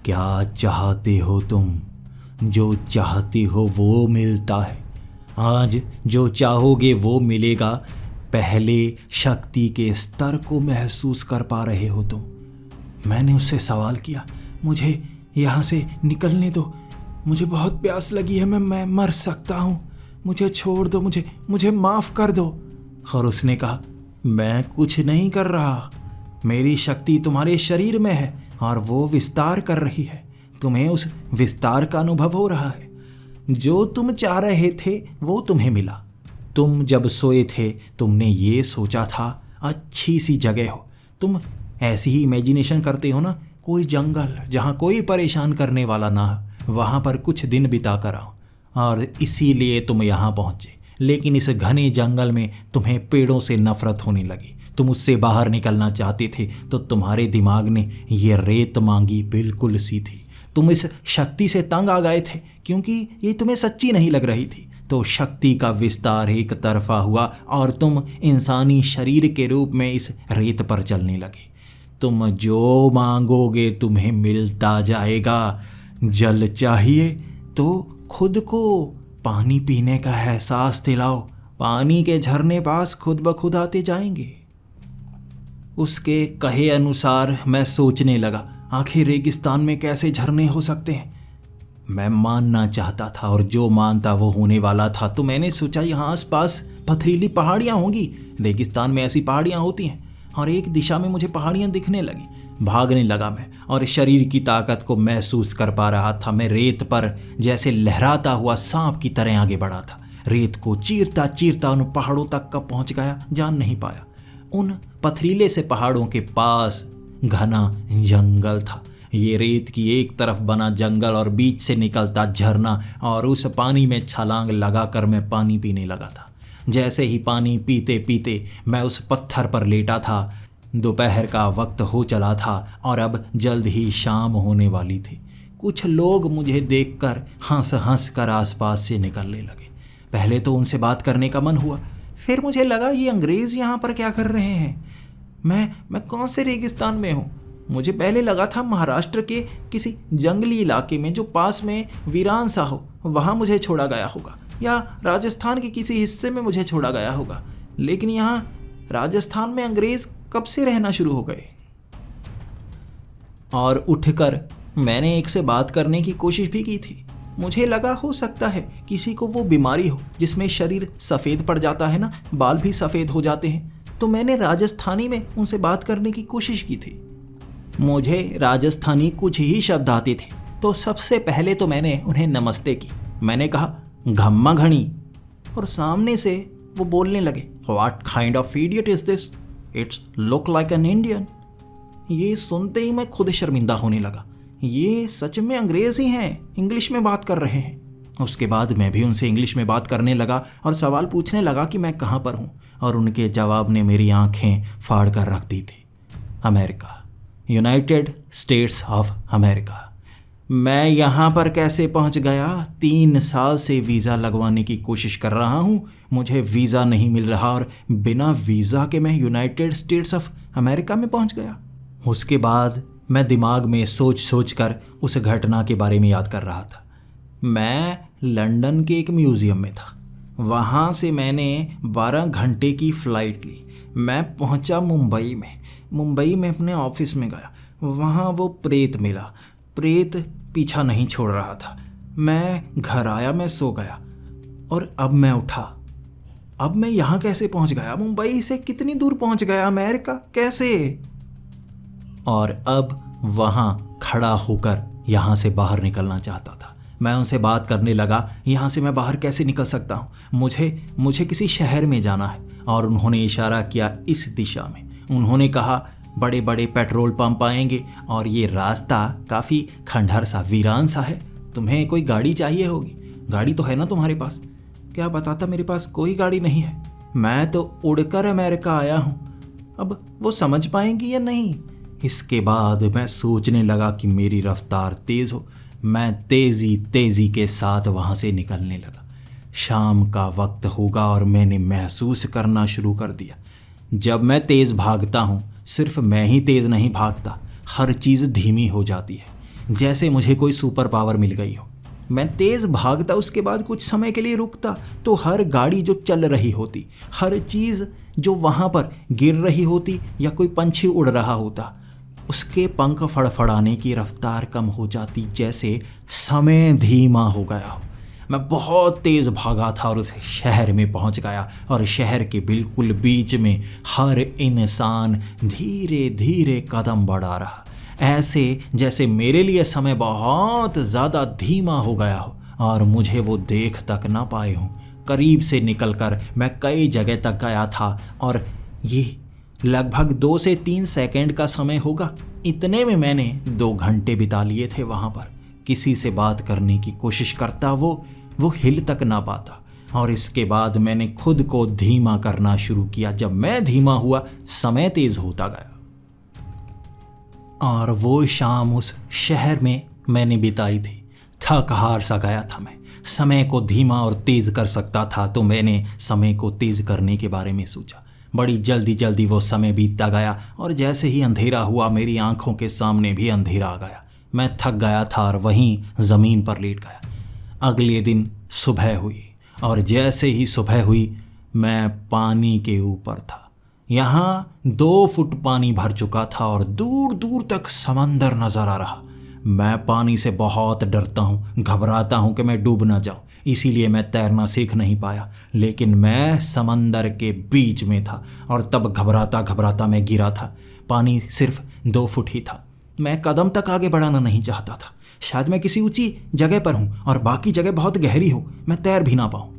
क्या चाहते हो तुम? जो चाहते हो वो मिलता है। आज जो चाहोगे वो मिलेगा। पहले शक्ति के स्तर को महसूस कर पा रहे हो तुम? मैंने उससे सवाल किया, मुझे यहाँ से निकलने दो, मुझे बहुत प्यास लगी है, मैं मर सकता हूँ, मुझे छोड़ दो, मुझे माफ़ कर दो। और उसने कहा, मैं कुछ नहीं कर रहा, मेरी शक्ति तुम्हारे शरीर में है और वो विस्तार कर रही है। तुम्हें उस विस्तार का अनुभव हो रहा है। जो तुम चाह रहे थे वो तुम्हें मिला। तुम जब सोए थे तुमने ये सोचा था अच्छी सी जगह हो। तुम ऐसी ही इमेजिनेशन करते हो ना, कोई जंगल जहाँ कोई परेशान करने वाला ना हो, वहाँ पर कुछ दिन बिता कर आओ, और इसीलिए तुम यहाँ पहुँचे। लेकिन इस घने जंगल में तुम्हें पेड़ों से नफरत होने लगी। तुम उससे बाहर निकलना चाहते थे तो तुम्हारे दिमाग ने ये रेत मांगी, बिल्कुल सीधी। तुम इस शक्ति से तंग आ गए थे क्योंकि ये तुम्हें सच्ची नहीं लग रही थी। तो शक्ति का विस्तार एक तरफा हुआ और तुम इंसानी शरीर के रूप में इस रेत पर चलने लगे। तुम जो मांगोगे तुम्हें मिलता जाएगा। जल चाहिए तो खुद को पानी पीने का एहसास दिलाओ, पानी के झरने पास खुद ब खुद आते जाएंगे। उसके कहे अनुसार मैं सोचने लगा, आखिर रेगिस्तान में कैसे झरने हो सकते हैं। मैं मानना चाहता था और जो मानता वो होने वाला था। तो मैंने सोचा यहाँ आसपास पथरीली पहाड़ियाँ होंगी, रेगिस्तान में ऐसी पहाड़ियाँ होती हैं। और एक दिशा में मुझे पहाड़ियाँ दिखने लगी। भागने लगा मैं और शरीर की ताकत को महसूस कर पा रहा था। मैं रेत पर जैसे लहराता हुआ सांप की तरह आगे बढ़ा था। रेत को चीरता चीरता उन पहाड़ों तक कब पहुँच गया जान नहीं पाया। उन पथरीले से पहाड़ों के पास घना जंगल था। ये रेत की एक तरफ बना जंगल और बीच से निकलता झरना, और उस पानी में छलांग लगाकर मैं पानी पीने लगा था। जैसे ही पानी पीते पीते मैं उस पत्थर पर लेटा था। दोपहर का वक्त हो चला था और अब जल्द ही शाम होने वाली थी। कुछ लोग मुझे देखकर हंस हंस कर आसपास से निकलने लगे। पहले तो उनसे बात करने का मन हुआ, फिर मुझे लगा ये अंग्रेज़ यहाँ पर क्या कर रहे हैं। मैं कौन से रेगिस्तान में हूँ। मुझे पहले लगा था महाराष्ट्र के किसी जंगली इलाके में जो पास में वीरान सा हो, वहाँ मुझे छोड़ा गया होगा, या राजस्थान के किसी हिस्से में मुझे छोड़ा गया होगा। लेकिन यहाँ राजस्थान में अंग्रेज़ कब से रहना शुरू हो गए। और उठकर मैंने एक से बात करने की कोशिश भी की थी। मुझे लगा हो सकता है किसी को वो बीमारी हो जिसमें शरीर सफ़ेद पड़ जाता है ना, बाल भी सफ़ेद हो जाते हैं। तो मैंने राजस्थानी में उनसे बात करने की कोशिश की थी। मुझे राजस्थानी कुछ ही शब्द आते थे, तो सबसे पहले तो मैंने उन्हें नमस्ते की। मैंने कहा घम्मा घणी, और सामने से वो बोलने लगे what kind of idiot is this, it's look like an Indian. ये सुनते ही मैं खुद शर्मिंदा होने लगा, ये सच में अंग्रेज़ ही हैं, इंग्लिश में बात कर रहे हैं। उसके बाद मैं भी उनसे इंग्लिश में बात करने लगा और सवाल पूछने लगा कि मैं कहाँ पर हूँ, और उनके जवाब ने मेरी आंखें फाड़ कर रख दी थी। America, United states of America. मैं यहाँ पर कैसे पहुँच गया? 3 साल से वीज़ा लगवाने की कोशिश कर रहा हूँ, मुझे वीज़ा नहीं मिल रहा, और बिना वीज़ा के मैं यूनाइटेड स्टेट्स ऑफ अमेरिका में पहुँच गया। उसके बाद मैं दिमाग में सोच सोच कर उस घटना के बारे में याद कर रहा था। मैं लंदन के एक म्यूज़ियम में था, वहाँ से मैंने 12 घंटे की फ़्लाइट ली। मैं पहुँचा मुंबई में अपने ऑफिस में गया, वहाँ वो प्रेत मिला। प्रेत पीछा नहीं छोड़ रहा था। मैं घर आया, मैं सो गया, और अब मैं उठा। अब मैं यहाँ कैसे पहुँच गया? मुंबई से कितनी दूर पहुँच गया? अमेरिका कैसे? और अब वहाँ खड़ा होकर यहाँ से बाहर निकलना चाहता था। मैं उनसे बात करने लगा, यहाँ से मैं बाहर कैसे निकल सकता हूँ? मुझे किसी शहर में जाना है। और उन्होंने इशारा किया इस दिशा में। उन्होंने कहा बड़े बड़े पेट्रोल पंप आएंगे और ये रास्ता काफ़ी खंडहर सा, वीरान सा है, तुम्हें कोई गाड़ी चाहिए होगी। गाड़ी तो है ना तुम्हारे पास? क्या बताता, मेरे पास कोई गाड़ी नहीं है, मैं तो उड़कर अमेरिका आया हूँ। अब वो समझ पाएंगी या नहीं? इसके बाद मैं सोचने लगा कि मेरी रफ्तार तेज़ हो। मैं तेज़ी के साथ वहाँ से निकलने लगा। शाम का वक्त होगा और मैंने महसूस करना शुरू कर दिया, जब मैं तेज़ भागता हूँ, सिर्फ मैं ही तेज़ नहीं भागता, हर चीज़ धीमी हो जाती है, जैसे मुझे कोई सुपर पावर मिल गई हो। मैं तेज़ भागता, उसके बाद कुछ समय के लिए रुकता, तो हर गाड़ी जो चल रही होती, हर चीज़ जो वहाँ पर गिर रही होती, या कोई पंछी उड़ रहा होता, उसके पंख फड़फड़ाने की रफ्तार कम हो जाती, जैसे समय धीमा हो गया हो। मैं बहुत तेज़ भागा था और उस शहर में पहुंच गया, और शहर के बिल्कुल बीच में हर इंसान धीरे धीरे कदम बढ़ा रहा, ऐसे जैसे मेरे लिए समय बहुत ज़्यादा धीमा हो गया हो और मुझे वो देख तक ना पाए हों। करीब से निकलकर मैं कई जगह तक गया था, और ये लगभग 2 से 3 सेकंड का समय होगा। इतने में मैंने 2 घंटे बिता लिए थे वहाँ पर। किसी से बात करने की कोशिश करता, वो हिल तक ना पाता। और इसके बाद मैंने खुद को धीमा करना शुरू किया। जब मैं धीमा हुआ, समय तेज़ होता गया। और वो शाम उस शहर में मैंने बिताई थी। थक हार सा गया था मैं। समय को धीमा और तेज़ कर सकता था, तो मैंने समय को तेज़ करने के बारे में सोचा। बड़ी जल्दी वो समय बीतता गया, और जैसे ही अंधेरा हुआ, मेरी आंखों के सामने भी अंधेरा आ गया। मैं थक गया था और वहीं ज़मीन पर लेट गया। अगले दिन सुबह हुई, और जैसे ही सुबह हुई, मैं पानी के ऊपर था। यहाँ 2 फुट पानी भर चुका था और दूर दूर तक समंदर नज़र आ रहा। मैं पानी से बहुत डरता हूँ, घबराता हूँ कि मैं डूब ना जाऊँ, इसीलिए मैं तैरना सीख नहीं पाया। लेकिन मैं समंदर के बीच में था, और तब घबराता घबराता मैं गिरा था। पानी सिर्फ 2 फुट ही था। मैं कदम तक आगे बढ़ाना नहीं चाहता था। शायद मैं किसी ऊंची जगह पर हूँ और बाकी जगह बहुत गहरी हो, मैं तैर भी ना पाऊँ।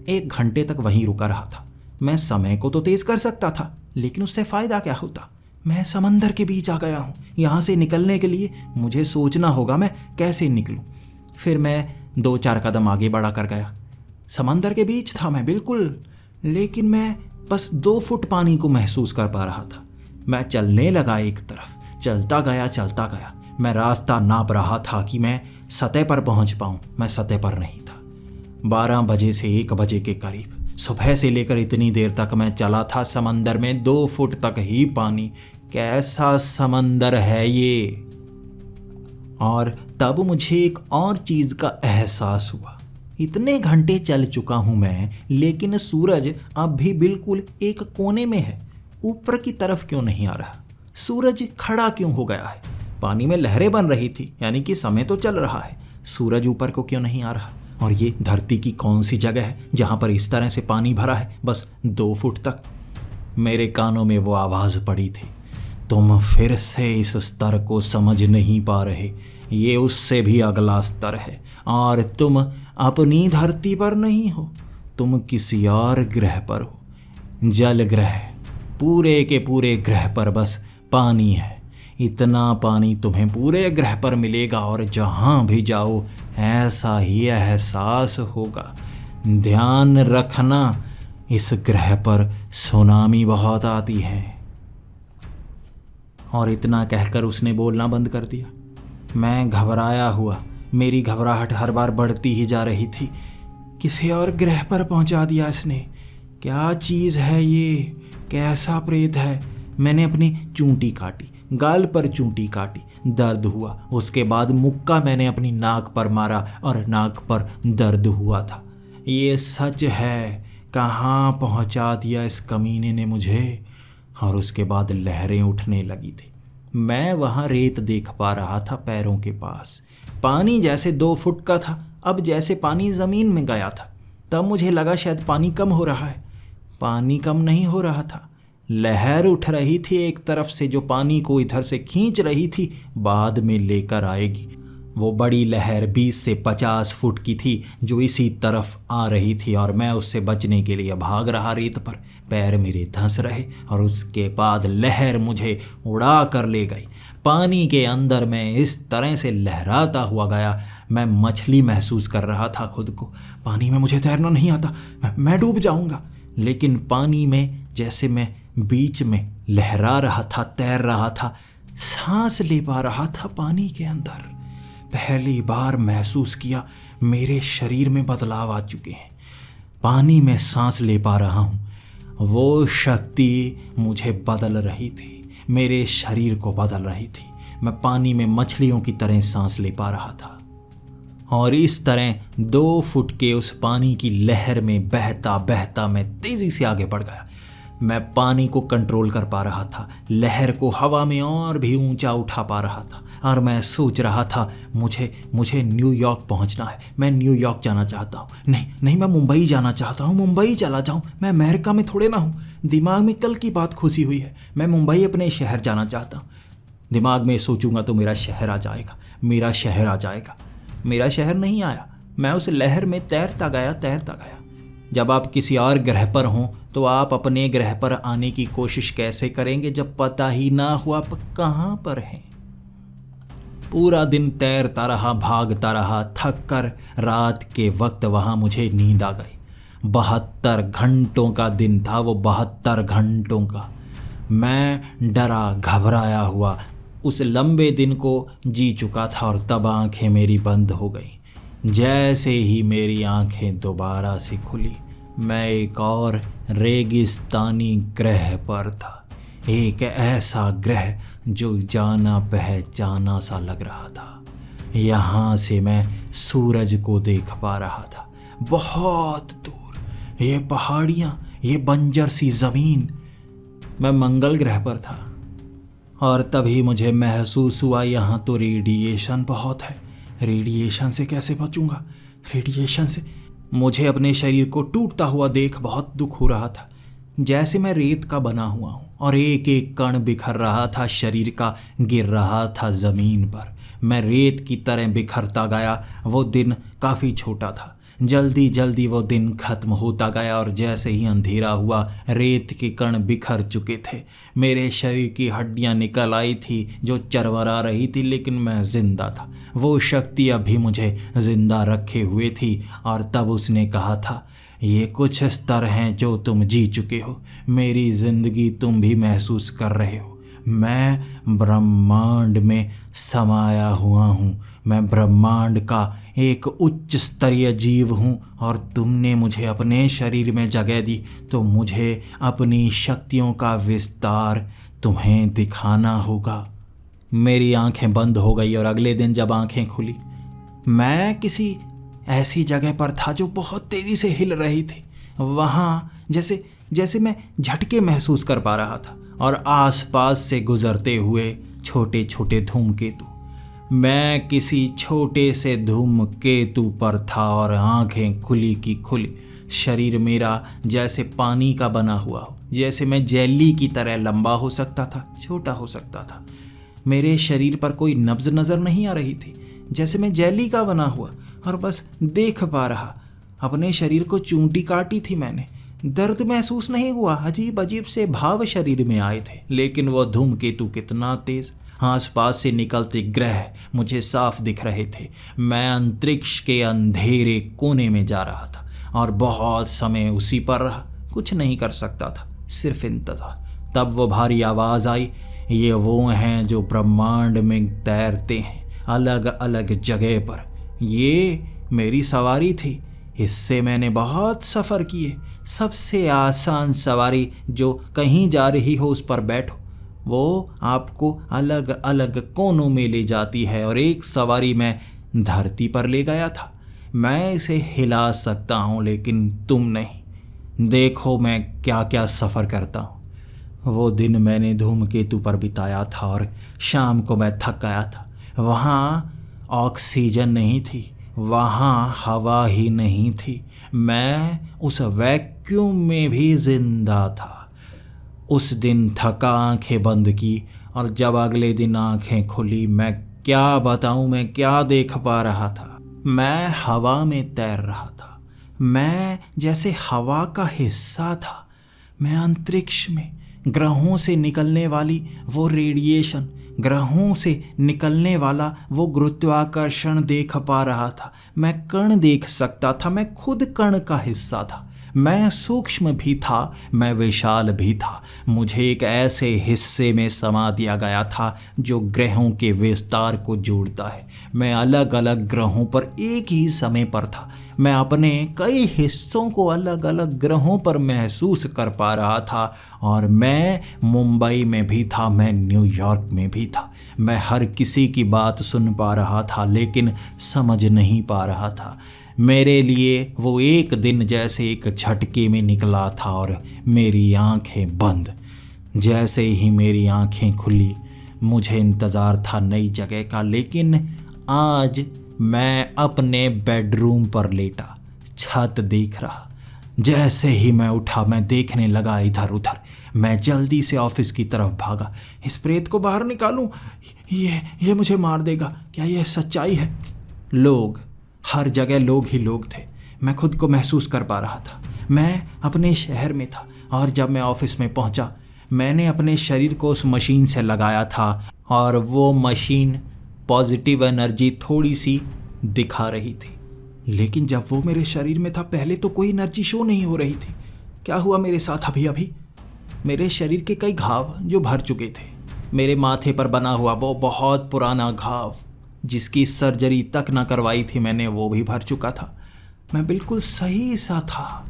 1 घंटे तक वहीं रुका रहा था। मैं समय को तो तेज़ कर सकता था, लेकिन उससे फ़ायदा क्या होता? मैं समंदर के बीच आ गया हूँ। यहाँ से निकलने के लिए मुझे सोचना होगा मैं कैसे निकलूँ। फिर मैं 2-4 कदम आगे बढ़ा कर गया। समंदर के बीच था मैं बिल्कुल, लेकिन मैं बस 2 फुट पानी को महसूस कर पा रहा था। मैं चलने लगा एक तरफ, चलता गया। मैं रास्ता नाप रहा था कि मैं सतह पर पहुँच पाऊँ। मैं सतह पर नहीं था। 12 बजे से 1 बजे के करीब, सुबह से लेकर इतनी देर तक मैं चला था समंदर में। 2 फुट तक ही पानी। कैसा समंदर है ये! और तब मुझे एक और चीज़ का एहसास हुआ। इतने घंटे चल चुका हूँ मैं, लेकिन सूरज अब भी बिल्कुल एक कोने में है। ऊपर की तरफ क्यों नहीं आ रहा? सूरज खड़ा क्यों हो गया है? पानी में लहरें बन रही थी, यानी कि समय तो चल रहा है। सूरज ऊपर को क्यों नहीं आ रहा? और ये धरती की कौन सी जगह है जहाँ पर इस तरह से पानी भरा है, बस 2 फुट तक? मेरे कानों में वो आवाज़ पड़ी थी, तुम फिर से इस स्तर को समझ नहीं पा रहे, ये उससे भी अगला स्तर है और तुम अपनी धरती पर नहीं हो, तुम किसी और ग्रह पर हो, जल ग्रह। पूरे के पूरे ग्रह पर बस पानी है। इतना पानी तुम्हें पूरे ग्रह पर मिलेगा और जहाँ भी जाओ ऐसा ही एहसास होगा। ध्यान रखना, इस ग्रह पर सुनामी बहुत आती है। और इतना कहकर उसने बोलना बंद कर दिया। मैं घबराया हुआ, मेरी घबराहट हर बार बढ़ती ही जा रही थी। किसी और ग्रह पर पहुंचा दिया इसने। क्या चीज़ है ये? कैसा प्रेत है? मैंने अपनी चूंटी काटी, गाल पर चूंटी काटी, दर्द हुआ। उसके बाद मुक्का मैंने अपनी नाक पर मारा और नाक पर दर्द हुआ था। ये सच है, कहाँ पहुंचा दिया इस कमीने ने मुझे। और उसके बाद लहरें उठने लगी थी। मैं वहाँ रेत देख पा रहा था पैरों के पास। पानी जैसे 2 फुट का था, अब जैसे पानी ज़मीन में गया था। तब मुझे लगा शायद पानी कम हो रहा है। पानी कम नहीं हो रहा था, लहर उठ रही थी एक तरफ से जो पानी को इधर से खींच रही थी, बाद में लेकर आएगी। वो बड़ी लहर 20 से 50 फुट की थी जो इसी तरफ आ रही थी और मैं उससे बचने के लिए भाग रहा रेत पर। पैर मेरे धंस रहे और उसके बाद लहर मुझे उड़ा कर ले गई। पानी के अंदर मैं इस तरह से लहराता हुआ गया, मैं मछली महसूस कर रहा था खुद को। पानी में मुझे तैरना नहीं आता, मैं डूब जाऊंगा। लेकिन पानी में जैसे मैं बीच में लहरा रहा था, तैर रहा था, सांस ले पा रहा था पानी के अंदर। पहली बार महसूस किया मेरे शरीर में बदलाव आ चुके हैं। पानी में सांस ले पा रहा हूँ। वो शक्ति मुझे बदल रही थी, मेरे शरीर को बदल रही थी। मैं पानी में मछलियों की तरह सांस ले पा रहा था और इस तरह 2 फुट के उस पानी की लहर में बहता बहता मैं तेजी से आगे बढ़ गया। मैं पानी को कंट्रोल कर पा रहा था, लहर को हवा में और भी ऊंचा उठा पा रहा था और मैं सोच रहा था मुझे न्यूयॉर्क पहुंचना है। मैं न्यूयॉर्क जाना चाहता हूँ। नहीं, मैं मुंबई जाना चाहता हूँ। मुंबई चला जाऊँ, मैं अमेरिका में थोड़े ना हूँ। दिमाग में कल की बात खुशी हुई है। मैं मुंबई अपने शहर जाना चाहता हूँ। दिमाग में सोचूंगा तो मेरा शहर आ जाएगा, मेरा शहर आ जाएगा। मेरा शहर नहीं आया। मैं उस लहर में तैरता गया। जब आप किसी और ग्रह पर हों तो आप अपने ग्रह पर आने की कोशिश कैसे करेंगे जब पता ही ना हो आप कहाँ पर हैं। पूरा दिन तैरता रहा, भागता रहा, थक कर रात के वक्त वहाँ मुझे नींद आ गई। 72 घंटों का दिन था वो, 72 घंटों का। मैं डरा घबराया हुआ उस लंबे दिन को जी चुका था और तब आंखें मेरी बंद हो गईं। जैसे ही मेरी आंखें दोबारा से खुली, मैं एक और रेगिस्तानी ग्रह पर था। एक ऐसा ग्रह जो जाना पहचाना सा लग रहा था। यहाँ से मैं सूरज को देख पा रहा था, बहुत दूर। ये पहाड़ियाँ, ये बंजर सी ज़मीन। मैं मंगल ग्रह पर था और तभी मुझे महसूस हुआ यहाँ तो रेडिएशन बहुत है। रेडिएशन से कैसे बचूंगा? रेडिएशन से मुझे अपने शरीर को टूटता हुआ देख बहुत दुख हो रहा था। जैसे मैं रेत का बना हुआ हूँ और एक एक कण बिखर रहा था शरीर का, गिर रहा था ज़मीन पर। मैं रेत की तरह बिखरता गया। वो दिन काफ़ी छोटा था। जल्दी जल्दी वो दिन खत्म होता गया और जैसे ही अंधेरा हुआ रेत के कण बिखर चुके थे। मेरे शरीर की हड्डियां निकल आई थी जो चरमरा रही थी, लेकिन मैं जिंदा था। वो शक्ति अभी मुझे जिंदा रखे हुए थी और तब उसने कहा था, ये कुछ स्तर हैं जो तुम जी चुके हो, मेरी ज़िंदगी तुम भी महसूस कर रहे हो। मैं ब्रह्मांड में समाया हुआ हूँ। मैं ब्रह्मांड का एक उच्च स्तरीय जीव हूँ और तुमने मुझे अपने शरीर में जगह दी तो मुझे अपनी शक्तियों का विस्तार तुम्हें दिखाना होगा। मेरी आंखें बंद हो गई और अगले दिन जब आंखें खुली, मैं किसी ऐसी जगह पर था जो बहुत तेज़ी से हिल रही थी। वहाँ जैसे मैं झटके महसूस कर पा रहा था और आसपास से गुजरते हुए छोटे छोटे धूमकेतु। मैं किसी छोटे से धूमकेतु पर था और आंखें खुली की खुली। शरीर मेरा जैसे पानी का बना हुआ हो, जैसे मैं जेली की तरह लंबा हो सकता था, छोटा हो सकता था। मेरे शरीर पर कोई नब्ज नज़र नहीं आ रही थी, जैसे मैं जेली का बना हुआ और बस देख पा रहा। अपने शरीर को चूंटी काटी थी मैंने। दर्द महसूस नहीं हुआ, अजीब अजीब से भाव शरीर में आए थे। लेकिन वह धूमकेतु कितना तेज, आसपास से निकलते ग्रह मुझे साफ दिख रहे थे। मैं अंतरिक्ष के अंधेरे कोने में जा रहा था और बहुत समय उसी पर रहा। कुछ नहीं कर सकता था, सिर्फ इंतजार। तब वो भारी आवाज़ आई, ये वो हैं जो ब्रह्मांड में तैरते हैं अलग अलग जगह पर। ये मेरी सवारी थी, इससे मैंने बहुत सफ़र किए। सबसे आसान सवारी, जो कहीं जा रही हो उस पर बैठो, वो आपको अलग अलग कोनों में ले जाती है। और एक सवारी मैं धरती पर ले गया था। मैं इसे हिला सकता हूँ लेकिन तुम नहीं। देखो मैं क्या क्या सफ़र करता हूँ। वो दिन मैंने धूमकेतु पर बिताया था और शाम को मैं थक गया था। वहाँ ऑक्सीजन नहीं थी, वहाँ हवा ही नहीं थी। मैं उस वैक्यूम में भी जिंदा था। उस दिन थका आंखें बंद की और जब अगले दिन आंखें खुली, मैं क्या बताऊं मैं क्या देख पा रहा था। मैं हवा में तैर रहा था। मैं जैसे हवा का हिस्सा था। मैं अंतरिक्ष में ग्रहों से निकलने वाली वो रेडिएशन, ग्रहों से निकलने वाला वो गुरुत्वाकर्षण देख पा रहा था। मैं कण देख सकता था, मैं खुद कण का हिस्सा था। मैं सूक्ष्म भी था, मैं विशाल भी था। मुझे एक ऐसे हिस्से में समा दिया गया था जो ग्रहों के विस्तार को जोड़ता है। मैं अलग अलग ग्रहों पर एक ही समय पर था। मैं अपने कई हिस्सों को अलग अलग ग्रहों पर महसूस कर पा रहा था। और मैं मुंबई में भी था, मैं न्यूयॉर्क में भी था। मैं हर किसी की बात सुन पा रहा था लेकिन समझ नहीं पा रहा था। मेरे लिए वो एक दिन जैसे एक झटके में निकला था और मेरी आंखें बंद। जैसे ही मेरी आंखें खुली, मुझे इंतज़ार था नई जगह का। लेकिन आज मैं अपने बेडरूम पर लेटा, छत देख रहा। जैसे ही मैं उठा, मैं देखने लगा इधर उधर। मैं जल्दी से ऑफिस की तरफ भागा। इस प्रेत को बाहर निकालूं, ये मुझे मार देगा। क्या यह सच्चाई है? लोग, हर जगह लोग ही लोग थे। मैं खुद को महसूस कर पा रहा था। मैं अपने शहर में था और जब मैं ऑफिस में पहुंचा, मैंने अपने शरीर को उस मशीन से लगाया था और वो मशीन पॉजिटिव एनर्जी थोड़ी सी दिखा रही थी। लेकिन जब वो मेरे शरीर में था, पहले तो कोई एनर्जी शो नहीं हो रही थी। क्या हुआ मेरे साथ अभी? मेरे शरीर के कई घाव जो भर चुके थे। मेरे माथे पर बना हुआ वो बहुत पुराना घाव, जिसकी सर्जरी तक न करवाई थी मैंने, वो भी भर चुका था। मैं बिल्कुल सही सा था।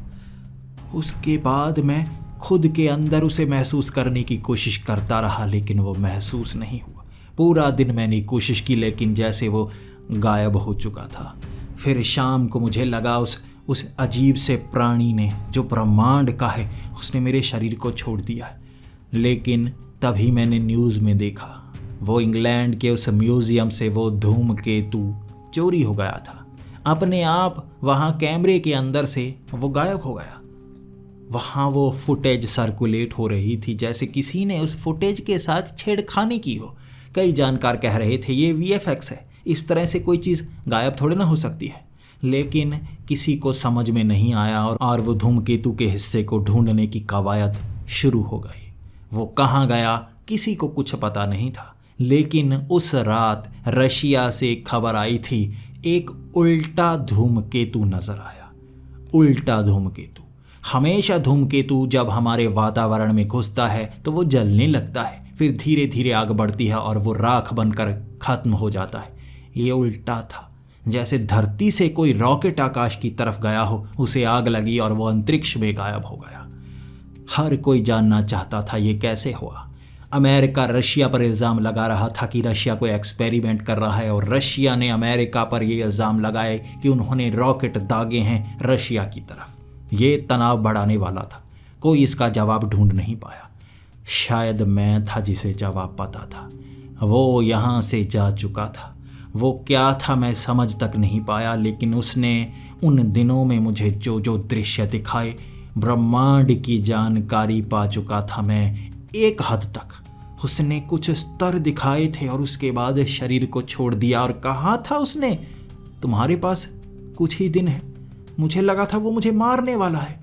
उसके बाद मैं खुद के अंदर उसे महसूस करने की कोशिश करता रहा, लेकिन वो महसूस नहीं हुआ। पूरा दिन मैंने कोशिश की, लेकिन जैसे वो गायब हो चुका था। फिर शाम को मुझे लगा उस अजीब से प्राणी ने, जो ब्रह्मांड का है, उसने मेरे शरीर को छोड़ दिया है। लेकिन तभी मैंने न्यूज़ में देखा, वो इंग्लैंड के उस म्यूज़ियम से वो धूमकेतु चोरी हो गया था। अपने आप वहाँ कैमरे के अंदर से वो गायब हो गया। वहाँ वो फुटेज सर्कुलेट हो रही थी, जैसे किसी ने उस फुटेज के साथ छेड़खानी की हो। कई जानकार कह रहे थे ये VFX है, इस तरह से कोई चीज़ गायब थोड़े ना हो सकती है। लेकिन किसी को समझ में नहीं आया और वो धूमकेतु के हिस्से को ढूंढने की कवायद शुरू हो गई। वो कहाँ गया किसी को कुछ पता नहीं था। लेकिन उस रात रशिया से एक खबर आई थी, एक उल्टा धूमकेतु नजर आया। उल्टा धूमकेतु। हमेशा धूमकेतु जब हमारे वातावरण में घुसता है तो वो जलने लगता है, फिर धीरे धीरे आग बढ़ती है और वो राख बनकर खत्म हो जाता है। ये उल्टा था, जैसे धरती से कोई रॉकेट आकाश की तरफ गया हो, उसे आग लगी और वो अंतरिक्ष में गायब हो गया। हर कोई जानना चाहता था ये कैसे हुआ। अमेरिका रशिया पर इल्ज़ाम लगा रहा था कि रशिया कोई एक्सपेरिमेंट कर रहा है, और रशिया ने अमेरिका पर ये इल्ज़ाम लगाए कि उन्होंने रॉकेट दागे हैं रशिया की तरफ। ये तनाव बढ़ाने वाला था। कोई इसका जवाब ढूंढ नहीं पाया। शायद मैं था जिसे जवाब पता था। वो यहाँ से जा चुका था। वो क्या था मैं समझ तक नहीं पाया, लेकिन उसने उन दिनों में मुझे जो जो दृश्य दिखाए, ब्रह्मांड की जानकारी पा चुका था मैं एक हद तक। उसने कुछ स्तर दिखाए थे और उसके बाद शरीर को छोड़ दिया और कहा था उसने, तुम्हारे पास कुछ ही दिन है। मुझे लगा था वो मुझे मारने वाला है,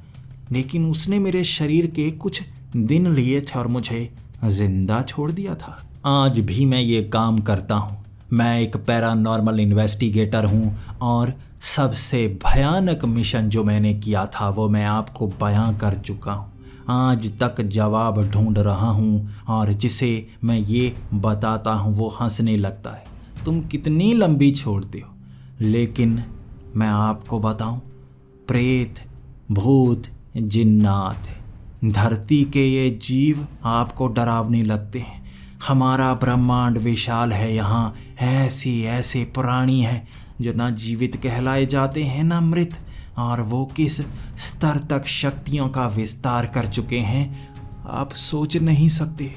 लेकिन उसने मेरे शरीर के कुछ दिन लिए थे और मुझे जिंदा छोड़ दिया था। आज भी मैं ये काम करता हूँ। मैं एक पैरानॉर्मल इन्वेस्टिगेटर हूँ और सबसे भयानक मिशन जो मैंने किया था वो मैं आपको बयां कर चुका हूँ। आज तक जवाब ढूंढ रहा हूँ और जिसे मैं ये बताता हूँ वो हंसने लगता है। तुम कितनी लंबी छोड़ते हो, लेकिन मैं आपको बताऊं, प्रेत, भूत, जिन्नात, धरती के ये जीव आपको डरावने लगते हैं। हमारा ब्रह्मांड विशाल है, यहाँ ऐसे ऐसे प्राणी हैं जो ना जीवित कहलाए जाते हैं ना मृत, और वो किस स्तर तक शक्तियों का विस्तार कर चुके हैं आप सोच नहीं सकते।